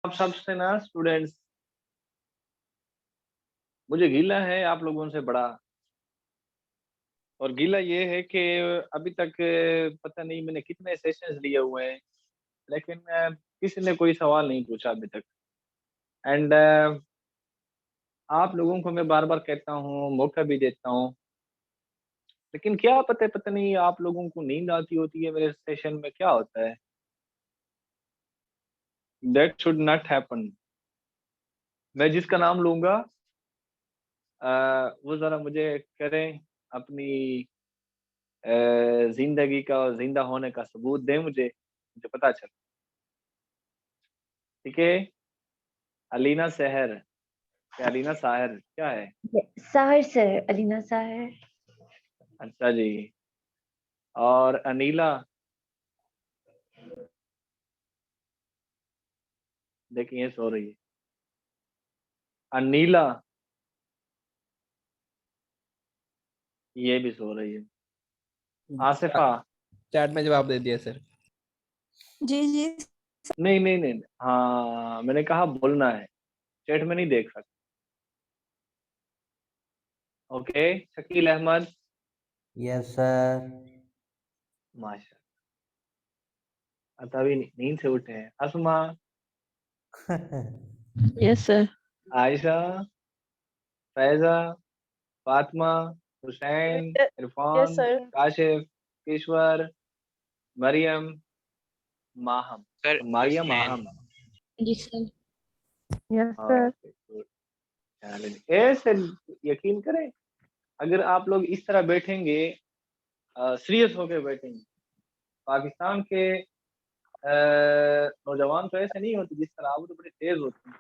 आप सबसे ना स्टूडेंट्स, मुझे गिला है आप लोगों से बड़ा। और गिला ये है कि अभी तक पता नहीं मैंने कितने सेशंस लिए हुए हैं, लेकिन किसी ने कोई सवाल नहीं पूछा अभी तक। एंड आप लोगों को मैं बार-बार कहता हूँ, मौका भी देता हूँ, लेकिन क्या पता नहीं आप लोगों को नींद आती होती है मेरे सेशन में, क्या होता है? That should not happen. मैं जिसका नाम लूँगा अ, वो ज़रा मुझे करें अपनी ज़िंदगी का और ज़िंदा होने का सबूत दें मुझे पता चले, ठीक है? अलीना सहर या अलीना साहर क्या है? साहिर सर, अलीना साहिर। अच्छा जी। और अनीला, देखिए ये सो रही है। अनीला, ये भी सो रही है। आसिफ़ा, चैट में जवाब दे दिया सर। जी, जी। नहीं। हाँ, मैंने कहा बोलना है, चैट में नहीं देख सकते। Okay, Shakeel Ahmed, yes sir. Masha तभी नींद से उठे हैं। Asma, yes sir. Ayesha, Faiza, Fatima, Hussain, yes Irfan, sir. Kashif, Ishwar, Mariam, Maham, sir Maria Usman. Maham. जी sir. Yes sir. Okay, good. ऐसे यकीन करें, अगर आप लोग इस तरह बैठेंगे, सीरियस होके बैठेंगे, पाकिस्तान के नौजवान तो ऐसे नहीं होते जिस तरह, वो तो बड़े तेज होते हैं,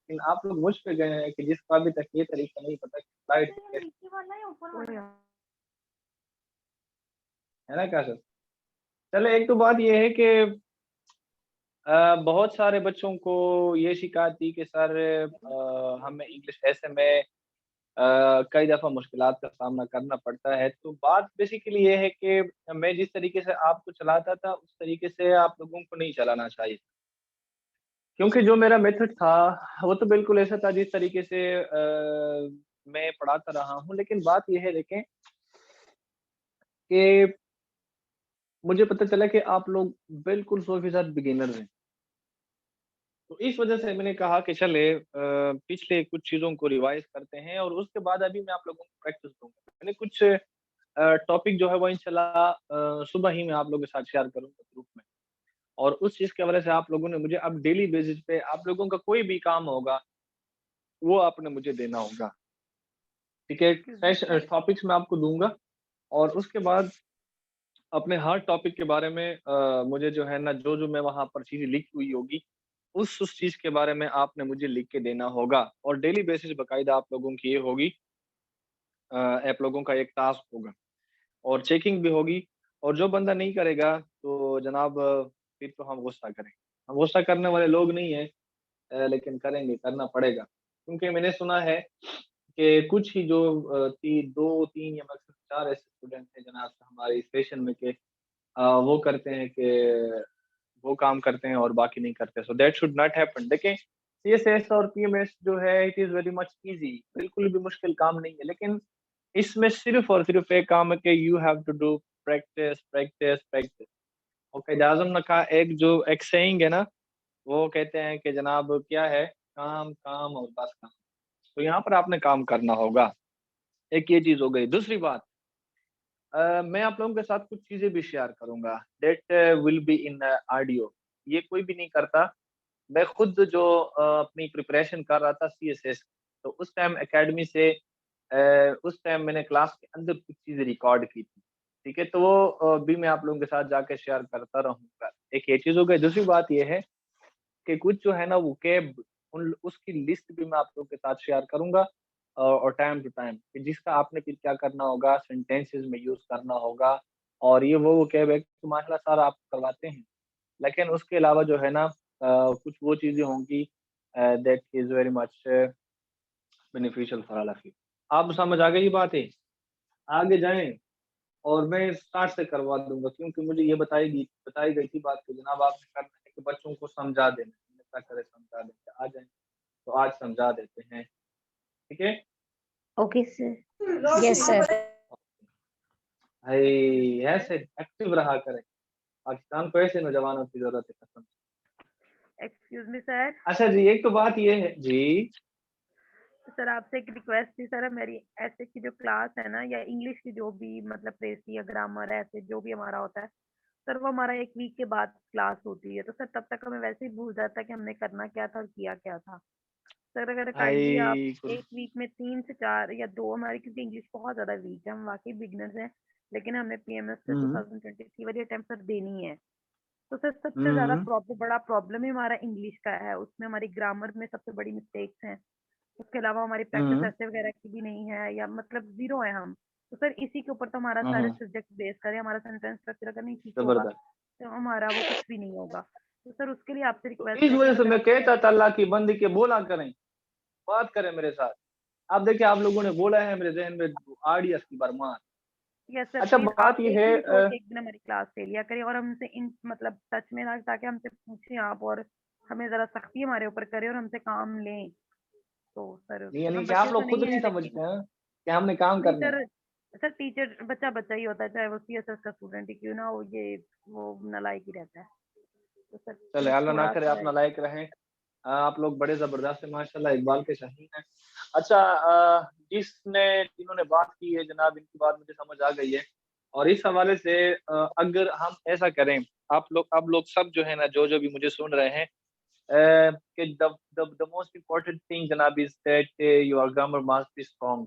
लेकिन आप लोग मुझ पे गए हैं कि जिसको अभी तक ये तरीका नहीं पता कि फ्लाइट कैसे, है ना काशिफ? चले, एक तो बात ये है कि बहुत सारे बच्चों को ये शिकायत थी कि सर हमें इंग्लिश ऐसे में कई दफ़ा मुश्किलात का सामना करना पड़ता है। तो बात बेसिकली ये है कि मैं जिस तरीके से आपको चलाता था, उस तरीके से आप लोगों को नहीं चलाना चाहिए। क्योंकि जो मेरा मेथड था, वो तो बिल्कुल ऐसा था जिस तरीके से मैं पढ़ाता रहा हूँ। लेकिन बात ये है देखें कि मुझे पता चला कि आप लोग बिल्कुल 100% बिगिनर्स हैं। तो इस वजह से मैंने कहा कि चले पिछले कुछ चीज़ों को रिवाइज़ करते हैं और उसके बाद अभी मैं आप लोगों को प्रैक्टिस दूँगा। मैंने कुछ टॉपिक जो है वो इंशाल्लाह सुबह ही मैं आप लोगों के साथ शेयर करूँगा ग्रुप में। और उस चीज़ की वजह से आप लोगों ने मुझे अब डेली बेसिस पे आप लोगों का कोई भी काम होगा, वो आपने मुझे देना होगा। ठीक है? टॉपिक्स मैं आपको दूँगा और उसके बाद अपने हर टॉपिक के बारे में मुझे जो है ना, जो मैं वहाँ पर चीज़ें लिखी हुई होगी, उस चीज़ के बारे में आपने मुझे लिख के देना होगा और डेली बेसिस बाकायदा आप लोगों की ये होगी, आप लोगों का एक टास्क होगा और चेकिंग भी होगी। और जो बंदा नहीं करेगा तो जनाब फिर तो हम गुस्सा करेंगे। हम गुस्सा करने वाले लोग नहीं हैं, लेकिन करेंगे, करना पड़ेगा। क्योंकि मैंने सुना है कि कुछ ही जो 2-3 या मैक्सिमम 4 ऐसे स्टूडेंट हैं जनाब हमारे इस सेशन में के वो करते हैं कि वो काम करते हैं और बाकी नहीं करते। So that should not happen. देखें, सीएसएस और पीएमएस जो है it is very much easy, बिल्कुल भी मुश्किल काम नहीं है। लेकिन इसमें सिर्फ़ और सिर्फ़ एक काम है कि you have to do practice, practice, practice. और कायद-ए-आज़म ने कहा, एक सेइंग है ना, वो कहते हैं कि जनाब क्या है, काम, काम और बस काम। तो यहाँ पर आपने काम करना होगा। एक ये चीज़ हो गई। दूसरी बात, मैं आप लोगों के साथ कुछ चीज़ें भी शेयर करूँगा that will be in audio. ये कोई भी नहीं करता। मैं खुद जो अपनी प्रिपरेशन कर रहा था सीएसएस, तो उस टाइम अकेडमी से उस टाइम मैंने क्लास के अंदर कुछ चीज़ें रिकॉर्ड की थी। ठीक है? तो वो भी मैं आप लोगों के साथ जाके शेयर करता रहूँगा। एक ये चीज़ हो गई। दूसरी बात ये है कि कुछ जो है ना वोकैब, उन उसकी लिस्ट भी मैं आप लोगों के साथ शेयर करूँगा और टाइम टू टाइम कि जिसका आपने फिर क्या करना होगा, सेंटेंसेस में यूज़ करना होगा। और ये वो वोकैब है कि माशाल्लाह सारा आप करवाते हैं। लेकिन उसके अलावा जो है ना कुछ वो चीज़ें होंगी that is very much beneficial for all of you. आपको समझ आ गई बातें? आगे जाएँ और मैं स्टार्ट से करवा दूँगा, क्योंकि मुझे ये बताई गई थी बात कि जनाब आपने करना है कि बच्चों को समझा देना है। ऐसा करे समझा देंगे, आ जाए तो आज समझा देते हैं, ठीक है। Okay sir. Yes sir. भाई ऐसे एक्टिव रहा करें, पाकिस्तान को ऐसे नौजवानों की जरूरत है कसम से। Excuse me sir. अच्छा जी, एक तो बात ये है जी। सर आपसे एक रिक्वेस्ट थी सर, मेरी ऐसे की जो क्लास है ना, या इंग्लिश की जो भी मतलब प्रेसी या ग्रामर ऐसे जो भी हमारा होता है सर, वो हमारा 1 वीक के बाद क्लास होती है, तो सर तब तक हमें वैसे ही भूल जाता है कि हमने करना क्या था और किया क्या था। सर अगर काइंडली आप भाई 1 वीक में 3 से 4 या 2, हमारी क्योंकि इंग्लिश बहुत ज्यादा वीक है, हम वाकई बिगनर्स हैं, लेकिन हमने पीएमएस से हम्म 2023 वाली अटेम्प्ट सर देनी है। तो सर सबसे ज्यादा हम्म बड़ा प्रॉब्लम ही हमारा इंग्लिश का है, उसमें हमारी ग्रामर में सबसे बड़ी मिस्टेक्स हैं। उसके अलावा हमारी प्रैक्टिस हम्म ऐसे वगैरह की भी नहीं है, या मतलब जीरो है हम। तो सर इसी के ऊपर तो हमारा सारे हम्म, सब्जेक्ट बेस करें, हमारा सेंटेंस स्ट्रक्चर अगर नहीं ठीक होगा जबरदस्त। तो हमारा वो कुछ भी नहीं होगा। तो सर उसके लिए आपसे तो रिक्वेस्ट इस है कि वजह से अगर मैं आप कहता था अल्लाह की बंदी के बोला करें, बात करें मेरे साथ। आप देखिए, आप लोगों ने बोला है मेरे जहन में आइडियाज की भरमार। यस सर अच्छा प्लीज बात आप ये एक है दिन छोड़ के एक दिन हमारी क्लास ले लिया करिए, और हमसे इन मतलब टच में रह, ताकि हमसे पूछें आप, और हमें जरा सख्ती हमारे ऊपर करें और हमसे काम लें। तो सर नहीं, यानी हम कि आप बच्चे तो लोग खुद नहीं नहीं है लेकिन समझते हैं कि हमने काम नहीं करना है। सर। सर टीचर बच्चा बच्चा ही होता है, चाहे वो सीएसएस का स्टूडेंट ही क्यों ना हो, ये वो नालायक ही रहता है। तो सर चले, प्लीज अल्लाह ना थोड़ा करे आप सा। नालायक रहें। आप लोग बड़े जबरदस्त हैं माशाल्लाह, इकबाल के शाहीन हैं। अच्छा, जिसने जिन्होंने बात की है जनाब, इनकी बात मुझे समझ आ गई है। और इस हवाले से अगर हम ऐसा करें, आप लोग सब जो है ना, जो जो भी मुझे सुन रहे हैं, कि द मोस्ट इम्पोर्टेंट थिंग जनाब is that your grammar must be strong.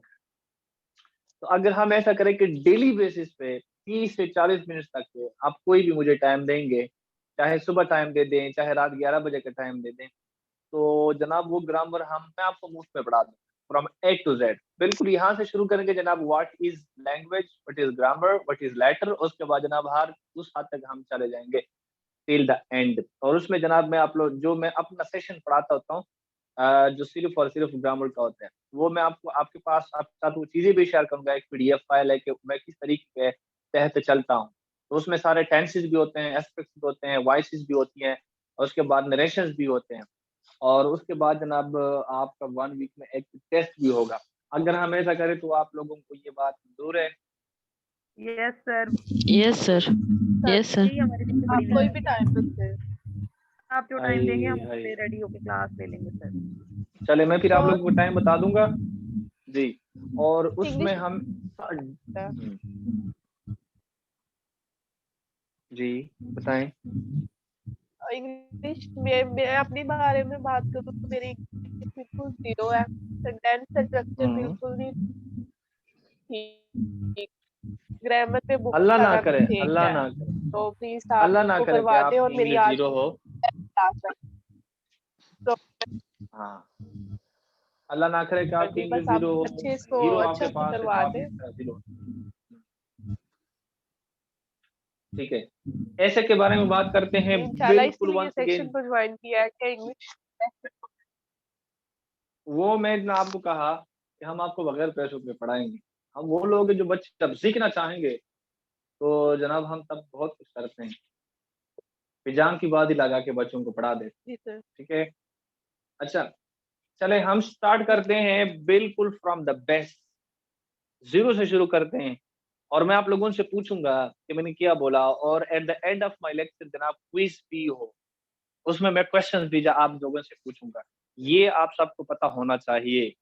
तो अगर हम ऐसा करें कि डेली बेसिस पे 30 से 40 मिनट तक आप कोई भी मुझे टाइम देंगे, चाहे सुबह टाइम दे दें, चाहे रात 11 बजे का टाइम दे दें, तो जनाब वो ग्रामर मैं आपको मुफ्त में पढ़ा दूँ, फ्रॉम A to Z। बिल्कुल यहाँ से शुरू करेंगे जनाब, what is language, what is grammar, what is letter, उसके बाद जनाब हर उस हद तक हम चले जाएंगे टिल द एंड। और उसमें जनाब मैं आप लोग जो मैं अपना सेशन पढ़ाता होता हूँ, जो सिर्फ और सिर्फ ग्रामर का होता है, वो मैं आपको आपके पास आपके साथ वो चीजें भी शेयर करूंगा। एक पीडीएफ फाइल है कि मैं किस तरीके के तहत चलता हूँ। तो उसमें सारे टेंसेस भी होते हैं, एस्पेक्ट्स भी होते हैं, वॉइसेस भी होती हैं, और उसके बाद नरेशंस भी होते हैं। और उसके बाद जनाब आपका 1 वीक में एक टेस्ट भी होगा। अगर हम ऐसा करें तो आप लोगों को ये बात मंजूर है? Yes sir. Yes sir. Yes sir. यही हमारी सबसे आप बड़ी कोई भी मेहनत है। टाइम रखते हैं। आप जो टाइम देंगे हम हाय उस हाय, पे रेडी होके क्लास ले लेंगे सर। चले मैं फिर आप और लोगों को टाइम बता दूंगा जी। और उसमें इंग्लिश हम जी बताएं। इंग्लिश में मैं अपने बारे में बात करूँ तो मेरी इंग्लिश बिल्कुल जीरो है। सेंटेंस स्ट्रक्चर हम्म, बिल्कुल नहीं ठीक। ग्रामर पे बहुत अल्लाह ना सारा करे, मिस्टेक अल्लाह है, ना करे, तो प्लीज आप अल्लाह ना उसको करे कि करवा दें, और आपकी मेरी इंग्लिश आज जीरो हो। क्लास है तो हाँ, अल्लाह ना करे कि आपकी जी, इंग्लिश बस आप जीरो हो। अच्छे इसको जीरो आपके अच्छा से पास है तो करवा आप दें। इस तरह जीरो, ठीक है। ऐसे के बारे में बात करते हैं इंशाल्लाह बिल्कुल इसीलिए वंस सेक्शन अगेन। को ज्वाइन किया है कि इंग्लिश। वो मैं आपको कहा कि हम आपको बगैर पैसों के पढ़ाएंगे। हम वो लोग हैं जो बच्चे जब सीखना चाहेंगे तो जनाब हम तब बहुत कुछ करते हैं, फिजान की बात ही लगा के बच्चों को पढ़ा देते, जी सर। ठीक है। अच्छा, चले हम स्टार्ट करते हैं बिल्कुल फ्रॉम द बेस्ट, जीरो से शुरू करते हैं। और मैं आप लोगों से पूछूंगा कि मैंने क्या बोला, और at the end of my lecture जनाब क्विज भी हो, उसमें मैं क्वेश्चंस भी आप लोगों से पूछूंगा। ये आप सबको पता होना चाहिए।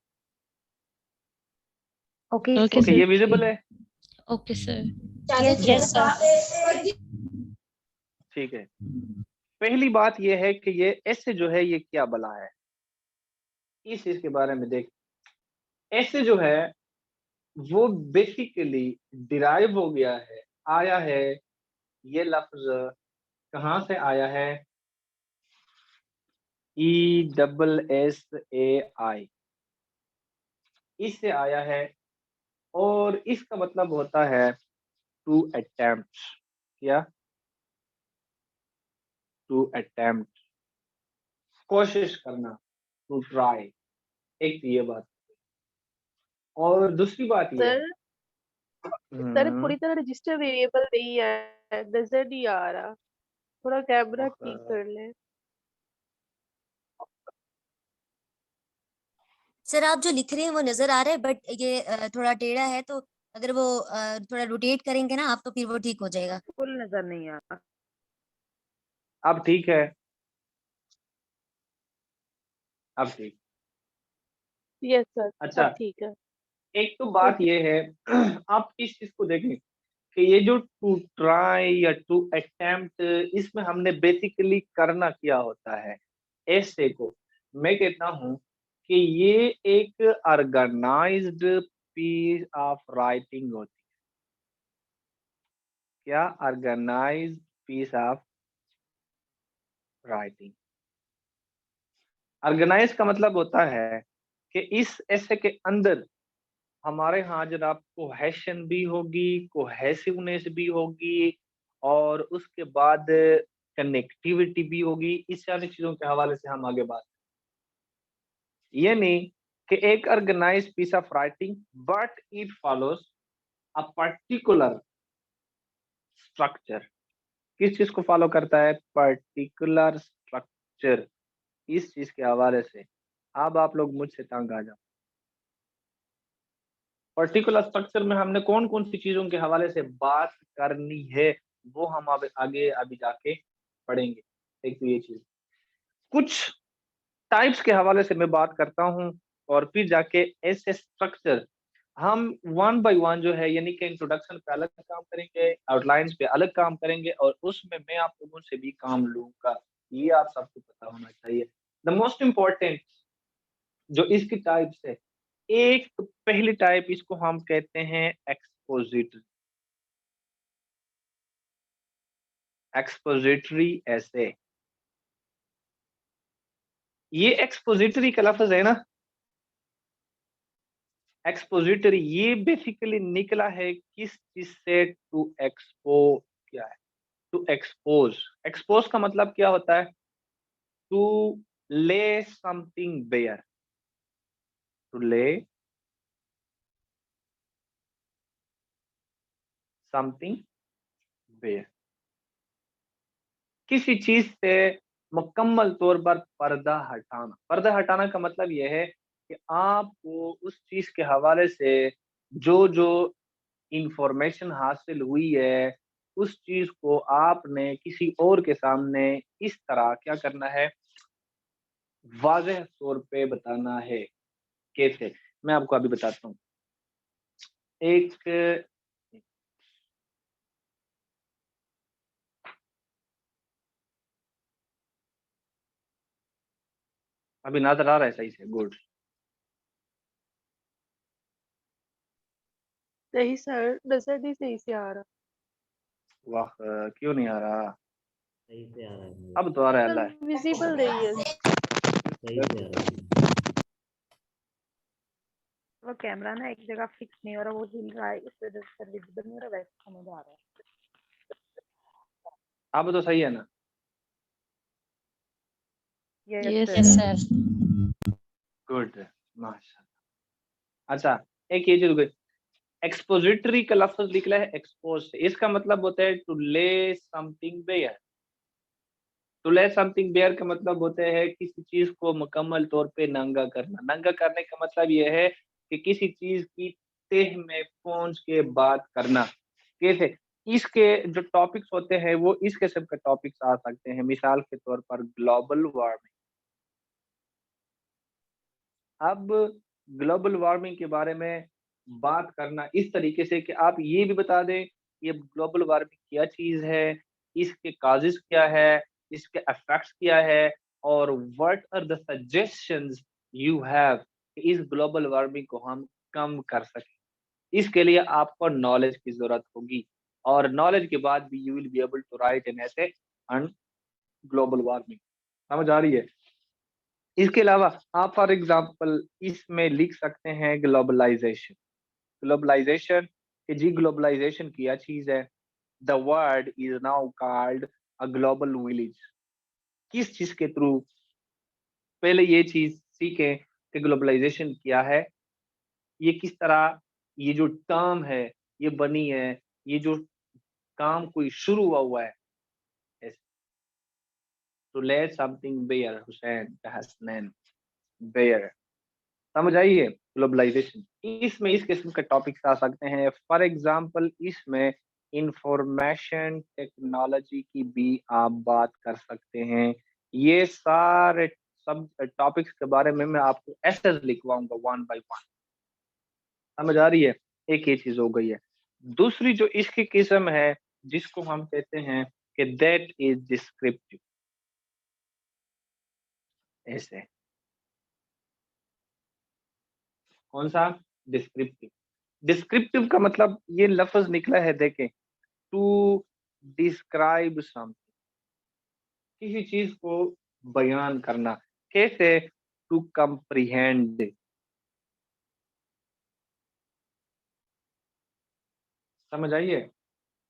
Okay okay okay, sir. Sir. ये विजिबल है? Okay sir. Yes yes sir. Sir. ठीक है। पहली बात ये है कि ये ऐसे जो है ये क्या बला है, इस चीज के बारे में देख। ऐसे जो है वो बेसिकली डिराइव हो गया है, आया है, ये लफ्ज कहाँ से आया है? ESSAI, इससे आया है। और इसका मतलब होता है टू अटेम्प्ट। क्या? टू अटेम्प्ट, कोशिश करना, टू ट्राई। एक तो ये बात, और दूसरी बात ये है। सर सर पूरी तरह रजिस्टर वेरिएबल नहीं है, नजर नहीं आ रहा, थोड़ा कैमरा ठीक हम्म, कर ले। सर आप जो लिख रहे हैं वो नजर आ रहा है, बट ये थोड़ा टेढ़ा है, तो अगर वो थोड़ा रोटेट करेंगे ना आप, तो फिर वो ठीक हो जाएगा। फुल नजर नहीं आ रहा। अब ठीक है, अब ठीक। यस सर, अच्छा, अब ठीक है। एक तो बात ये है आप इस चीज को देखें कि ये जो टू ट्राई या टू अटेम्प्ट, इसमें हमने बेसिकली करना क्या होता है। ऐसे को मैं कहता हूं कि ये एक ऑर्गेनाइज्ड पीस ऑफ राइटिंग होती है। क्या? Organised piece of writing. Organise का मतलब होता है कि इस ऐसे के अंदर हमारे यहाँ जनाब कोहेशन भी होगी, कोहेसिवनेस भी होगी, और उसके बाद कनेक्टिविटी भी होगी। इस सारी चीजों के हवाले से हम आगे बात, ये नहीं कि एक organise piece of writing but it follows a particular structure. किस चीज को फॉलो करता है? Particular structure. इस चीज के हवाले से अब आप लोग मुझसे तंग आ जाओ। पर्टिकुलर स्ट्रक्चर में हमने कौन कौन सी चीजों के हवाले से बात करनी है, वो हम अब आगे अभी जाके पढ़ेंगे। एक तो ये चीज, कुछ टाइप्स के हवाले से मैं बात करता हूँ, और फिर जाके ऐसे स्ट्रक्चर हम वन बाय वन जो है, यानी कि इंट्रोडक्शन पे अलग काम करेंगे, आउटलाइंस पे अलग काम करेंगे, और उसमें मैं आप लोगों से भी काम लूंगा। ये आप सबको पता होना चाहिए। द मोस्ट इम्पोर्टेंट जो इसकी टाइप्स है, एक तो पहली टाइप, इसको हम कहते हैं एक्सपोजिटरी। एक्सपोजिटरी ऐसे, ये एक्सपोजिटरी का लफ्ज है ना, एक्सपोजिटरी, ये बेसिकली निकला है किस चीज से? टू एक्सपो, क्या है? To expose. एक्सपोज का मतलब क्या होता है? टू ले समथिंग बेयर। टू ले समथिंग बेयर, किसी चीज से मुकम्मल तौर पर पर्दा हटाना। पर्दा हटाना का मतलब यह है कि आपको उस चीज के हवाले से जो जो इंफॉर्मेशन हासिल हुई है, उस चीज को आपने किसी और के सामने इस तरह क्या करना है? वाज़ेह तौर पे बताना है। कैसे? मैं आपको अभी बताता हूँ। एक, अभी नजर आ रहा है सही से? गुड। नहीं सर, नजर नहीं सही से आ रहा। वाह, क्यों नहीं आ रहा? सही से आ रहा है मुझे। अब तो आ रहा है, सर अल्लाह है। विजिबल नहीं है। सही से आ रहा है। वो कैमरा ना एक जगह फिक्स नहीं हो रहा, वो हिल रहा है, इस वजह से सर विजिबल नहीं हो रहा, वैसे समझ आ रहा है। अब तो सही है ना? Yes Yes, sir. sir. Good, माशाल्लाह। अच्छा, एक ये चीज, एक्सपोजिटरी का लफ्ज निकला है एक्सपोज से। इसका मतलब होता है टू ले समथिंग बेयर। टू ले समथिंग बेयर का मतलब होता है किसी चीज को मुकम्मल तौर पे नंगा करना। नंगा करने का मतलब यह है कि किसी चीज की तह में पहुंच के बात करना। कैसे? इसके जो टॉपिक्स होते हैं वो इस किस्म के टॉपिक्स आ सकते हैं, मिसाल के तौर पर ग्लोबल वार्मिंग। अब ग्लोबल वार्मिंग के बारे में बात करना इस तरीके से कि आप ये भी बता दें ये ग्लोबल वार्मिंग क्या चीज है, इसके काजेस क्या है, इसके इफेक्ट्स क्या है, और what are the suggestions you have इस ग्लोबल वार्मिंग को हम कम कर सकें। इसके लिए आपको नॉलेज की जरूरत होगी, और नॉलेज के बाद भी you will be able to write an essay on global warming. समझ आ रही है? इसके अलावा आप फॉर एग्जांपल इसमें लिख सकते हैं ग्लोबलाइजेशन। ग्लोबलाइजेशन, कि जी ग्लोबलाइजेशन क्या चीज है? The world is now called a global village. किस चीज के थ्रू? पहले ये चीज सीखें कि ग्लोबलाइजेशन क्या है, ये किस तरह, ये जो टर्म है ये बनी है, ये जो काम कोई शुरू हुआ है। To let something bare, Hussain का हसनैन बेयर। समझ आई है? ग्लोबलाइजेशन, इसमें इस किस्म के टॉपिक्स आ सकते हैं। फॉर एग्जांपल इसमें इंफॉर्मेशन टेक्नोलॉजी की भी आप बात कर सकते हैं। ये सारे सब टॉपिक्स के बारे में मैं आपको एसेस लिखवाऊंगा वन बाय वन। समझ आ रही है? एक ये चीज हो गई है। दूसरी जो इसकी किस्म है जिसको हम कहते हैं कि दैट इज डिस्क्रिप्टिव। ऐसे कौन सा? डिस्क्रिप्टिव। डिस्क्रिप्टिव का मतलब ये लफ्ज निकला है, देखें, टू डिस्क्राइब समथिंग, किसी चीज को बयान करना। कैसे? To comprehend. समझ आइए?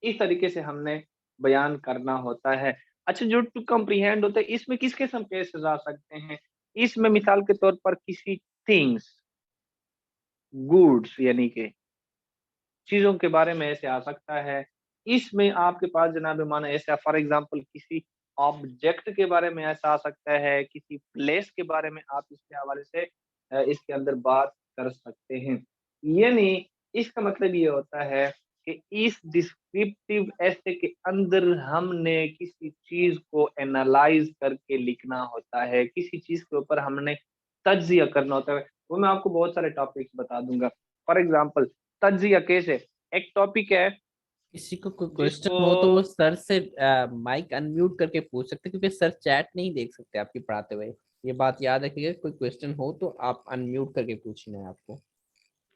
इस तरीके से हमने बयान करना होता है। अच्छा, जो टू कंप्रीहेंड होता है इसमें किस किस्म के केसेस आ सकते हैं? इसमें मिसाल के तौर पर किसी थिंग्स, गुड्स यानी कि चीजों के बारे में ऐसे आ सकता है। इसमें आपके पास जनाब माना ऐसा फॉर एग्जांपल किसी ऑब्जेक्ट के बारे में ऐसा आ सकता है, किसी प्लेस के बारे में आप इसके हवाले से इसके अंदर बात कर सकते हैं। यानी इसका मतलब ये होता है कि इस डिस्क्रिप्टिव ऐसे के अंदर हमने किसी चीज को एनालाइज करके लिखना होता है, किसी चीज के ऊपर हमने तज्जिया करना होता है। वो मैं आपको बहुत सारे टॉपिक्स बता दूंगा। फॉर एग्जांपल तज्जिया कैसे? एक टॉपिक है किसी को कोई क्वेश्चन जिसको हो तो वो सर से माइक अनम्यूट करके पूछ सकते हैं, क्योंकि सर चैट नहीं देख सकते आपकी पढ़ाते हुए। ये बात याद रखिएगा, कोई क्वेश्चन हो तो आप अनम्यूट करके पूछना है आपको।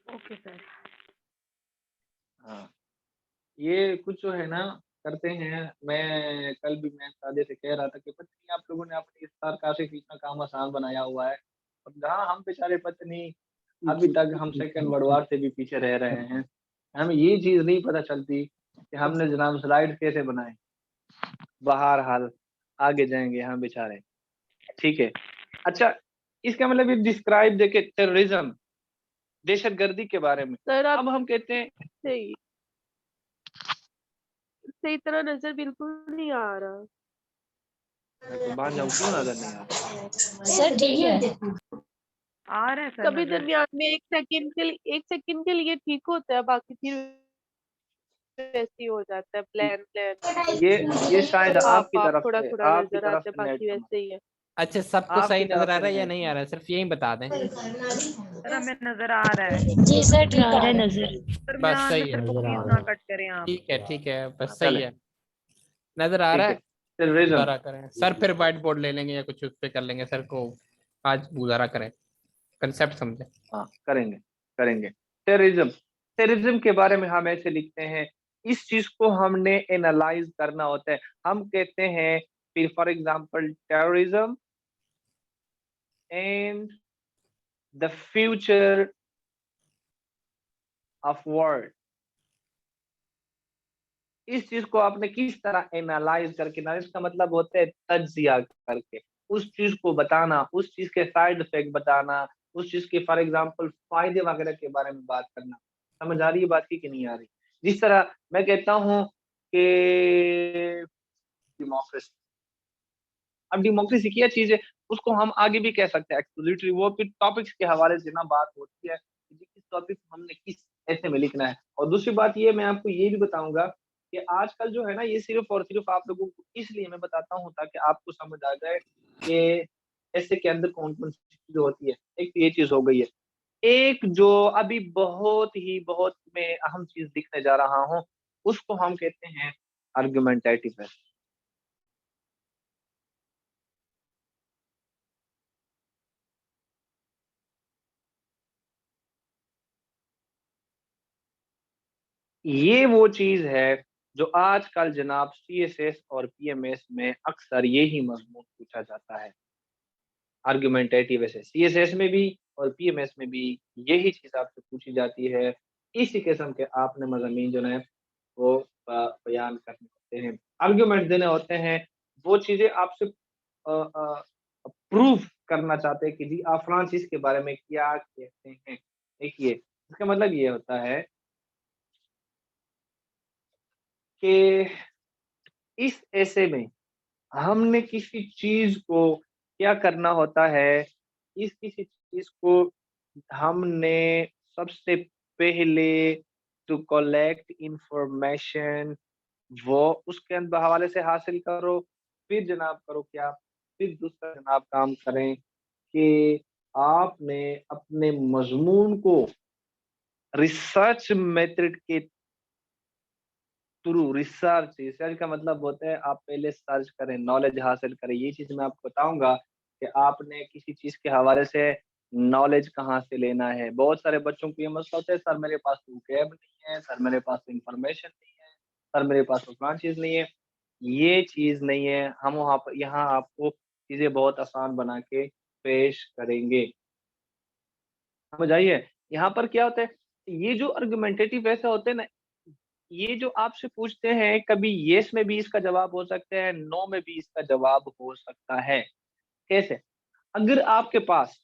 Okay sir. हाँ, ये कुछ जो है ना करते हैं। मैं कल भी मैं सादे से कह रहा था कि पता नहीं आप लोगों ने अपने इस बार काफी इतना काम आसान बनाया हुआ है, और जहाँ हम बेचारे पता नहीं अभी तक हम सेकंड वर्ल्ड वार से भी पीछे रह रहे हैं। हमें ये चीज नहीं पता चलती कि हमने जनाब स्लाइड कैसे बनाए। बहर हाल आगे जाएंगे हम बेचारे। ठीक है। अच्छा, इसका मतलब ये डिस्क्राइब देखे टेररिज्म, दहशतगर्दी के बारे में। सर आप अब हम कहते हैं सही सही तरह नजर बिल्कुल नहीं आ रहा। मैं कुर्बान जाऊं, क्यों नजर नहीं आ रहा? सर ठीक है। आ रहा है सर कभी नजर। दरमियान में एक सेकंड के लिए ठीक होता है, बाकी फिर वैसे ही हो जाता है, प्लान प्लान ये शायद हाफ आपकी हाफ तरफ थोड़ा से, थोड़ा आपकी नजर तरफ आता है, से नेट बाकी का वैसे ही है। अच्छा, सबको आपकी सही नजर तरफ आ से रहा है या नेट नहीं आ रहा है? सिर्फ यही बता दें। सर हमें नजर आ रहा है। जी सर ठीक आ रहा है है। नजर। बस दरमियान में सही है। सर को नजर आ प्लीज रहा ना है। कट करें आप। ठीक है, बस सही चले, है। नजर आ रहा ठीक है। है। टेररिज्म, गुजारा करें सर, फिर व्हाइट बोर्ड ले लेंगे या कुछ उस पे कर लेंगे। सर को आज गुजारा करें, कंसेप्ट समझे। हाँ करेंगे, करेंगे। टेररिज्म, टेररिज्म के बारे में हम ऐसे लिखते हैं, इस चीज को हमने एनालाइज करना होता है। हम कहते हैं फिर for example terrorism and the future of world. इस चीज को आपने किस तरह एनालाइज करके ना, इसका मतलब होता है तज्जिया करके उस चीज को बताना, उस चीज के साइड इफेक्ट बताना, उस चीज के फॉर एग्जांपल फायदे वगैरह के बारे में बात करना। समझ आ रही है बात की कि नहीं आ रही? जिस तरह मैं कहता हूँ कि डेमोक्रेसी, अब डेमोक्रेसी क्या चीज है उसको हम आगे भी कह सकते हैं एक्सपोजिटरी, वो फिर टॉपिक्स के हवाले से ना बात होती है कि किस टॉपिक को हमने किस ऐसे में लिखना है। और दूसरी बात ये मैं आपको ये भी बताऊंगा कि आजकल जो है ना ये सिर्फ और सिर्फ आप लोगों को इसलिए मैं बताता हूँ ताकि आपको समझ आ जाए कि ऐसे के अंदर कौन कौन सी चीजें होती है। एक तो ये चीज हो गई है। एक जो अभी बहुत में अहम चीज दिखने जा रहा हूँ उसको हम कहते हैं आर्गुमेंटेटिव। ये वो चीज है जो आजकल जनाब सीएसएस और पीएमएस में अक्सर यही मजमून पूछा जाता है। आर्गुमेंटेटिव ऐसे सीएसएस में भी और पीएमएस में भी यही चीज आपसे पूछी जाती है। इसी किस्म के आपने मज़ामीन जो है वो बयान करने होते हैं, आर्गुमेंट देने होते हैं। वो चीजें आपसे प्रूफ करना चाहते हैं कि जी आप फलां चीज के बारे में क्या कहते हैं। देखिए इसका मतलब ये होता है कि इस ऐसे में हमने किसी चीज को क्या करना होता है, इस किसी चीज को हमने सबसे पहले टू कलेक्ट इंफॉर्मेशन, वो उसके अंदर हवाले से हासिल करो। फिर जनाब करो क्या, फिर दूसरा जनाब काम करें कि आपने अपने मजमून को रिसर्च मेथड के थ्रू, रिसर्च रिसर्च का मतलब होता है आप पहले सर्च करें, नॉलेज हासिल करें। ये चीज़ मैं आपको बताऊँगा कि आपने किसी चीज़ के हवाले से नॉलेज कहाँ से लेना है। बहुत सारे बच्चों को ये मसला होता है, सर मेरे पास तो वोकैब नहीं है, सर मेरे पास तो इन्फॉर्मेशन नहीं है, सर मेरे पास तो फलाँ चीज़ नहीं है। ये चीज़ नहीं है, हम वहाँ पर यहाँ आपको चीज़ें बहुत आसान बना के पेश करेंगे। समझ आई है? यहाँ पर क्या होता है, ये जो आर्गुमेंटेटिव ऐसे होते हैं ना, ये जो आपसे पूछते हैं, कभी येस में भी इसका जवाब हो सकता है, नो में भी इसका जवाब हो सकता है। कैसे? अगर आपके पास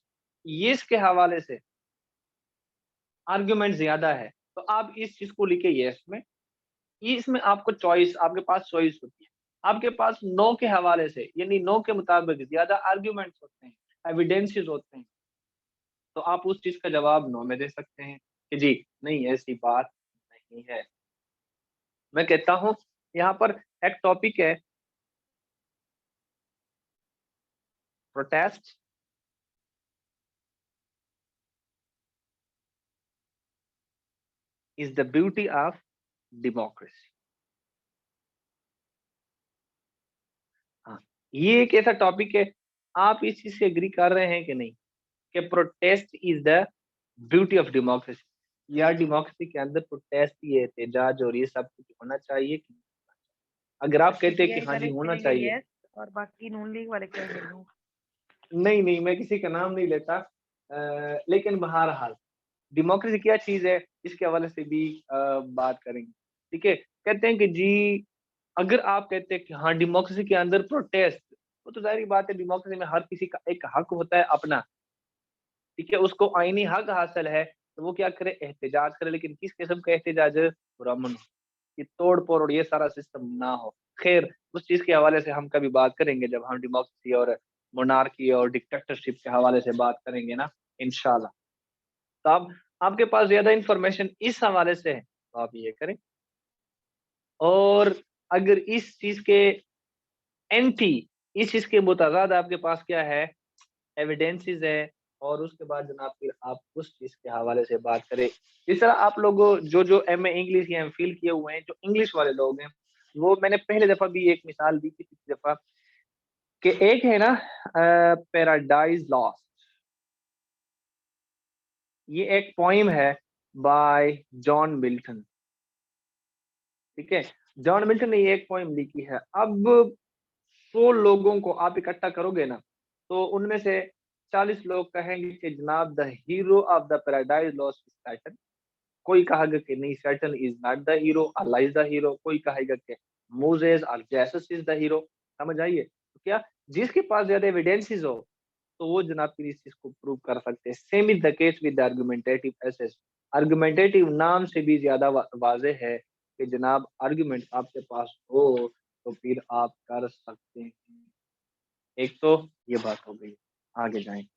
येस के हवाले से आर्गुमेंट ज़्यादा है, तो आप इस चीज़ को लिखिए येस में। इसमें आपको चॉइस, आपके पास चॉइस होती है। आपके पास नो के हवाले से, यानी नो के मुताबिक ज़्यादा आर्गुमेंट्स होते हैं, एविडेंसेस होते हैं, तो आप उस चीज़ का जवाब नो में दे सकते हैं कि जी, नहीं ऐसी बात नहीं है। मैं कहता हूँ, यहाँ पर एक टॉपिक है protest is the beauty of democracy. हाँ, ये एक ऐसा टॉपिक है, आप इस चीज़ से एग्री कर रहे हैं कि नहीं? कि protest is the beauty of democracy, या डेमोक्रेसी के अंदर प्रोटेस्ट, ये एहतजाज और ये सब कुछ होना चाहिए कि नहीं? अगर आप कहते हैं कि हाँ जी, होना करेंगे चाहिए। यस, और बाकी नून लीग वाले कहेंगे नो। नहीं, नहीं, मैं किसी का नाम नहीं लेता, लेकिन बहरहाल डेमोक्रेसी क्या चीज़ है, इसके हवाले से भी बात करेंगे, ठीक है? कहते हैं कि जी, अगर आप कहते हैं कि हाँ, डेमोक्रेसी के अंदर प्रोटेस्ट, वो तो ज़ाहिर-सी बात है, डेमोक्रेसी में हर किसी का एक हक होता है अपना, ठीक है? उसको आईनी हक हासिल है, तो वो क्या करे, एहतजाज करे, लेकिन किस किस्म का एहतजाज? पुरअमन, कि तोड़-फोड़ और ये सारा सिस्टम ना हो। ख़ैर, उस चीज़ के हवाले से हम कभी बात करेंगे जब हम डेमोक्रेसी और मोनार्की और डिक्टेटरशिप के हवाले से बात करेंगे ना, इंशाल्लाह। तो अब आपके पास ज़्यादा इन्फॉर्मेशन इस हवाले से है, तो आप ये करें। और अगर इस चीज़ के एंटी, इस चीज़ के मुतज़ाद आपके पास क्या है, एविडेंसेस है, और उसके बाद जनाब फिर आप उस चीज़ के हवाले से बात करें। इस तरह आप लोग जो एमए इंग्लिश या एमफिल किए हुए हैं, जो इंग्लिश वाले लोग हैं, वो मैंने पहले दफ़ा भी एक मिसाल दी थी, पिछली दफ़ा, कि एक है ना पैराडाइज़ लॉस्ट, ये एक पोएम है बाय जॉन मिल्टन, ठीक है? जॉन मिल्टन ने ये एक पोएम लिखी है। अब 100 लोगों को आप इकट्ठा करोगे ना, तो उनमें से 40 लोग कहेंगे कि जनाब the hero of the Paradise Lost is Satan. कोई कहेगा कि नहीं, Satan is not the hero, Allah is the hero. कोई कहेगा कि मोसेस और जेसस इज़ द हीरो। समझ आई है? तो क्या, जिसके पास ज़्यादा एविडेंसेस हो, तो वो जनाब फिर इस चीज़ को प्रूव कर सकते हैं। Same is the case with the argumentative essays. Argumentative नाम से भी ज़्यादा वाज़ेह है कि जनाब आर्गुमेंट आपके पास हो, तो फिर आप कर सकते हैं। एक तो ये बात हो गई, आगे जाएँ।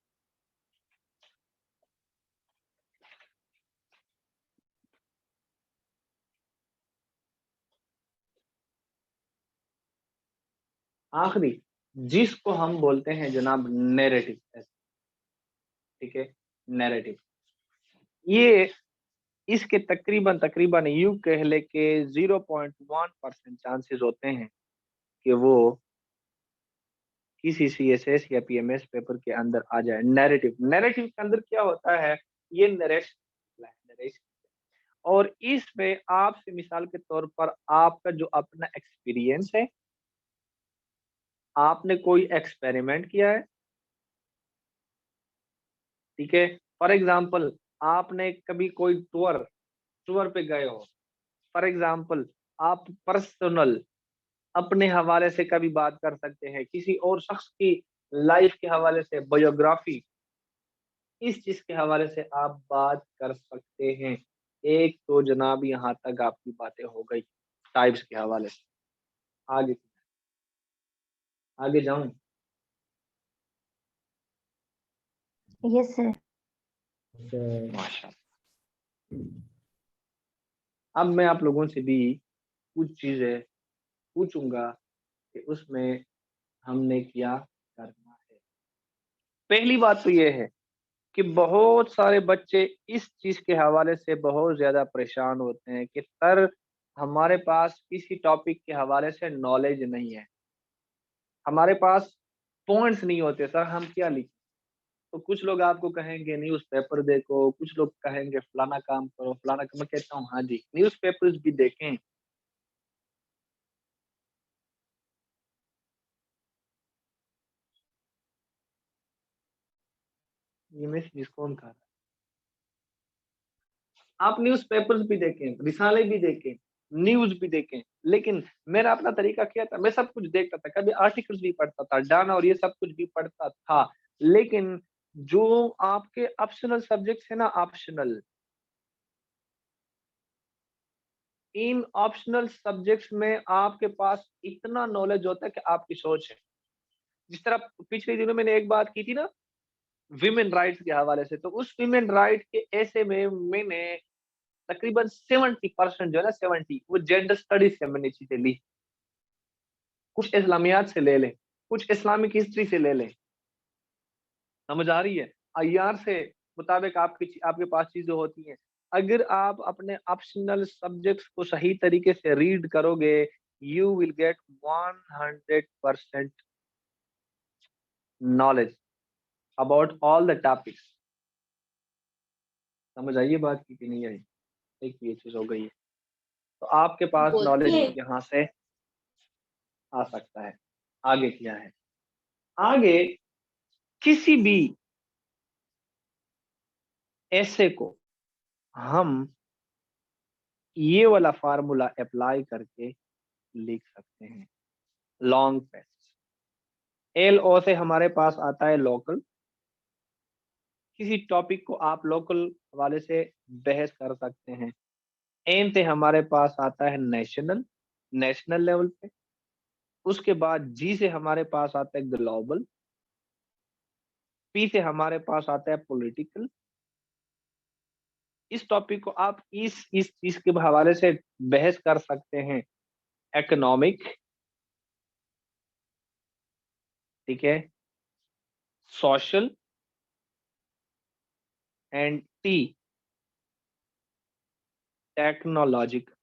आखिरी, जिसको हम बोलते हैं जनाब नैरेटिव, ठीक है? नैरेटिव। ये इसके तकरीबन यूँ कह लें कि 0.1% चांसेस होते हैं कि वो किसी सीएसएस या पीएमएस पेपर के अंदर आ जाए। नैरेटिव, नैरेटिव के अंदर क्या होता है, ये नरेशन, और इसमें आपसे मिसाल के तौर पर आपका जो अपना एक्सपीरियंस है, आपने कोई एक्सपेरिमेंट किया है, ठीक है? फॉर एग्ज़ाम्पल, आपने कभी कोई टूर टूर पे गए हो, फॉर एग्ज़ाम्पल, आप पर्सनल अपने हवाले से कभी बात कर सकते हैं, किसी और शख्स की लाइफ के हवाले से, बायोग्राफी, इस चीज़ के हवाले से आप बात कर सकते हैं। एक तो जनाब यहाँ तक आपकी बातें हो गई टाइप्स के हवाले से। आगे आगे जाऊँ? Yes sir. सर। माशाल्लाह। अब मैं आप लोगों से भी कुछ चीजें पूछूंगा कि उसमें हमने क्या करना है। पहली बात तो ये है कि बहुत सारे बच्चे इस चीज के हवाले से बहुत ज्यादा परेशान होते हैं कि सर हमारे पास किसी टॉपिक के हवाले से नॉलेज नहीं है, हमारे पास पॉइंट्स नहीं होते, सर हम क्या लिखें। तो कुछ लोग आपको कहेंगे न्यूज़पेपर देखो, कुछ लोग कहेंगे फलाना काम करो, फलाना काम। मैं कहता हूँ हाँ जी, न्यूज़पेपर्स भी देखें, ये मैसेज कौन कर रहा है। आप न्यूज़पेपर्स भी देखें, रिसाले भी देखें, न्यूज़ भी देखें, लेकिन मेरा अपना तरीका क्या था, मैं सब कुछ देखता था, कभी आर्टिकल्स भी पढ़ता था, डाना और ये सब कुछ भी पढ़ता था, लेकिन जो आपके ऑप्शनल सब्जेक्ट्स है ना, ऑप्शनल, इन ऑप्शनल सब्जेक्ट्स में आपके पास इतना नॉलेज होता है कि आपकी सोच है। जिस तरह पिछले दिनों मैंने एक बात की थी ना विमेन राइट्स के हवाले से, तो उस विमेन राइट के ऐसे में मैंने तकरीबन 70% जो है ना, 70 वो जेंडर स्टडीज से मैंने चीजें ली। कुछ इस्लामियात से ले लें, कुछ इस्लामिक हिस्ट्री से ले लें, समझ आ रही है। अय्यार से मुताबिक आपके पास चीजें होती हैं। अगर आप अपने ऑप्शनल सब्जेक्ट्स को सही तरीके से रीड करोगे, you will get 100% knowledge about all the topics. समझ आइए बात की कि नहीं आई। एक ये चीज हो गई है, तो आपके पास नॉलेज यहाँ से आ सकता है। आगे क्या है, आगे किसी भी ऐसे को हम ये वाला फार्मूला अप्लाई करके लिख सकते हैं। लॉन्ग पैसेज, एल ओ से हमारे पास आता है लोकल, किसी टॉपिक को आप लोकल हवाले से बहस कर सकते हैं। एन से हमारे पास आता है नेशनल, नेशनल लेवल पे। उसके बाद जी से हमारे पास आता है ग्लोबल, पी से हमारे पास आता है पॉलिटिकल। इस टॉपिक को आप इस चीज के हवाले से बहस कर सकते हैं, इकोनॉमिक, ठीक है, सोशल, एंड टी टेक्नोलॉजिकल।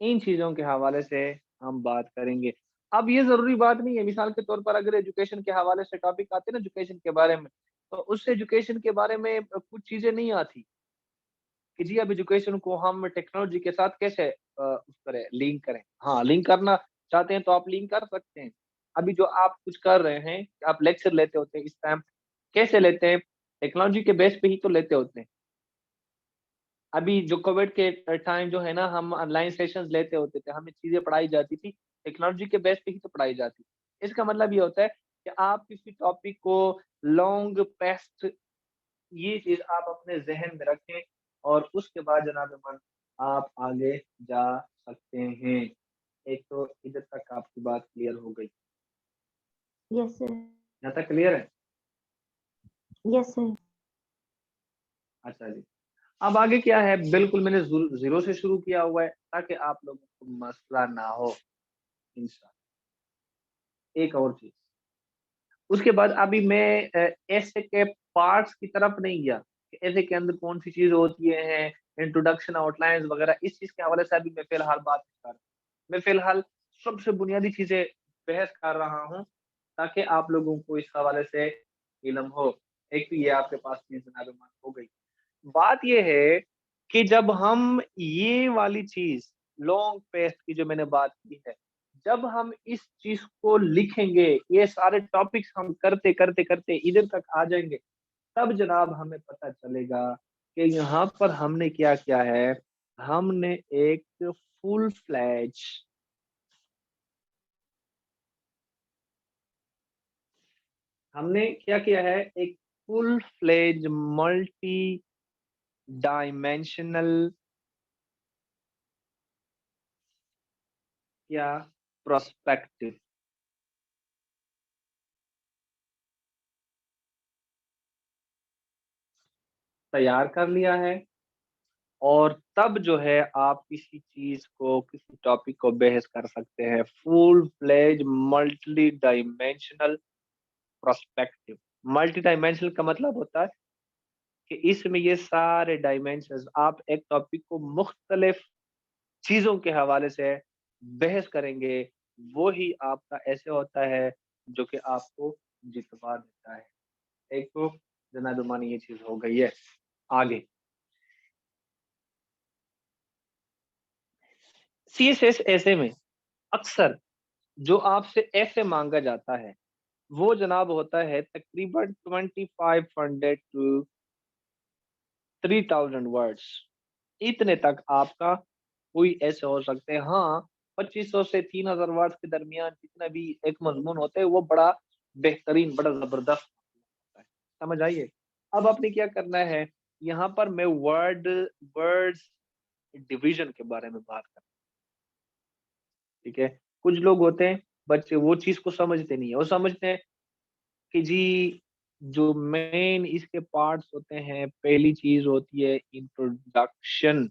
इन चीजों के हवाले से हम बात करेंगे। अब ये जरूरी बात नहीं है, मिसाल के तौर पर अगर एजुकेशन के हवाले से टॉपिक आते हैं ना एजुकेशन के बारे में, तो उस एजुकेशन के बारे में कुछ चीजें नहीं आती कि जी अब एजुकेशन को हम टेक्नोलॉजी के साथ कैसे उस करें, लिंक करें। हाँ, लिंक करना चाहते हैं तो आप लिंक कर सकते हैं। अभी जो आप कुछ कर रहे हैं, आप लेक्चर लेते होते हैं इस टाइम, कैसे लेते हैं, टेक्नोलॉजी के बेस पे ही तो लेते होते हैं। अभी जो कोविड के टाइम जो है ना, हम ऑनलाइन सेशंस लेते होते थे, हमें चीजें पढ़ाई जाती थी, टेक्नोलॉजी के बेस पे ही तो पढ़ाई जाती। इसका मतलब ये होता है कि आप किसी टॉपिक को लॉन्ग पेस्ट, ये चीज आप अपने जहन में रखें और उसके बाद जनाब मन आप आगे जा सकते हैं। एक तो इधर तक आपकी बात क्लियर हो गई, यस सर। यहाँ तक क्लियर है। Yes sir. अच्छा जी, अब आगे क्या है, बिल्कुल मैंने जीरो से शुरू किया हुआ है ताकि आप लोगों को मसला ना हो इंशाल्लाह। एक और चीज, उसके बाद अभी मैं ऐसे के पार्ट्स की तरफ नहीं गया कि ऐसे के अंदर कौन सी चीज होती है, इंट्रोडक्शन, आउटलाइंस वगैरह, इस चीज के हवाले से अभी मैं फिलहाल बात नहीं कर रहा। मैं फिलहाल सबसे बुनियादी चीजें बहस कर रहा हूँ ताकि आप लोगों को इस हवाले से इल्म हो। एक तो ये आपके पास चीज जनाब हो गई। बात ये है कि जब हम ये वाली चीज लॉन्ग पेस्ट की जो मैंने बात की है, जब हम इस चीज को लिखेंगे, ये सारे टॉपिक्स हम करते करते करते इधर तक आ जाएंगे, तब जनाब हमें पता चलेगा कि यहाँ पर हमने क्या किया है। हमने एक फुल फ्लैज, हमने क्या किया है, एक फुल फ्लेज मल्टी डायमेंशनल या प्रोस्पेक्टिव, तैयार कर लिया है और तब जो है आप किसी चीज को, किसी टॉपिक को बहस कर सकते हैं। Full fledge multi dimensional perspective. Multi dimensional का मतलब होता है कि इसमें ये सारे डायमेंशंस, आप एक टॉपिक को मुख्तलिफ चीजों के हवाले से बहस करेंगे, वो ही आपका ऐसे होता है जो कि आपको जितवा देता है। एक तो जनाब ये चीज हो गई है। आगे CSS ऐसे में अक्सर जो आपसे ऐसे मांगा जाता है वो जनाब होता है तकरीबन 2500 टू 3000 वर्ड्स। इतने तक आपका कोई ऐसे हो सकते हैं। हाँ, 2500 से 3000 वर्ड्स के दरमियान जितना भी एक मजमून होता है वो बड़ा बेहतरीन, बड़ा जबरदस्त होता है। समझ आइए। अब आपने क्या करना है, यहाँ पर मैं वर्ड्स डिवीजन के बारे में बात कर, ठीक है। कुछ लोग होते हैं बच्चे, वो चीज को समझते नहीं है। वो समझते हैं कि जी जो मेन इसके पार्ट्स होते हैं, पहली चीज होती है इंट्रोडक्शन।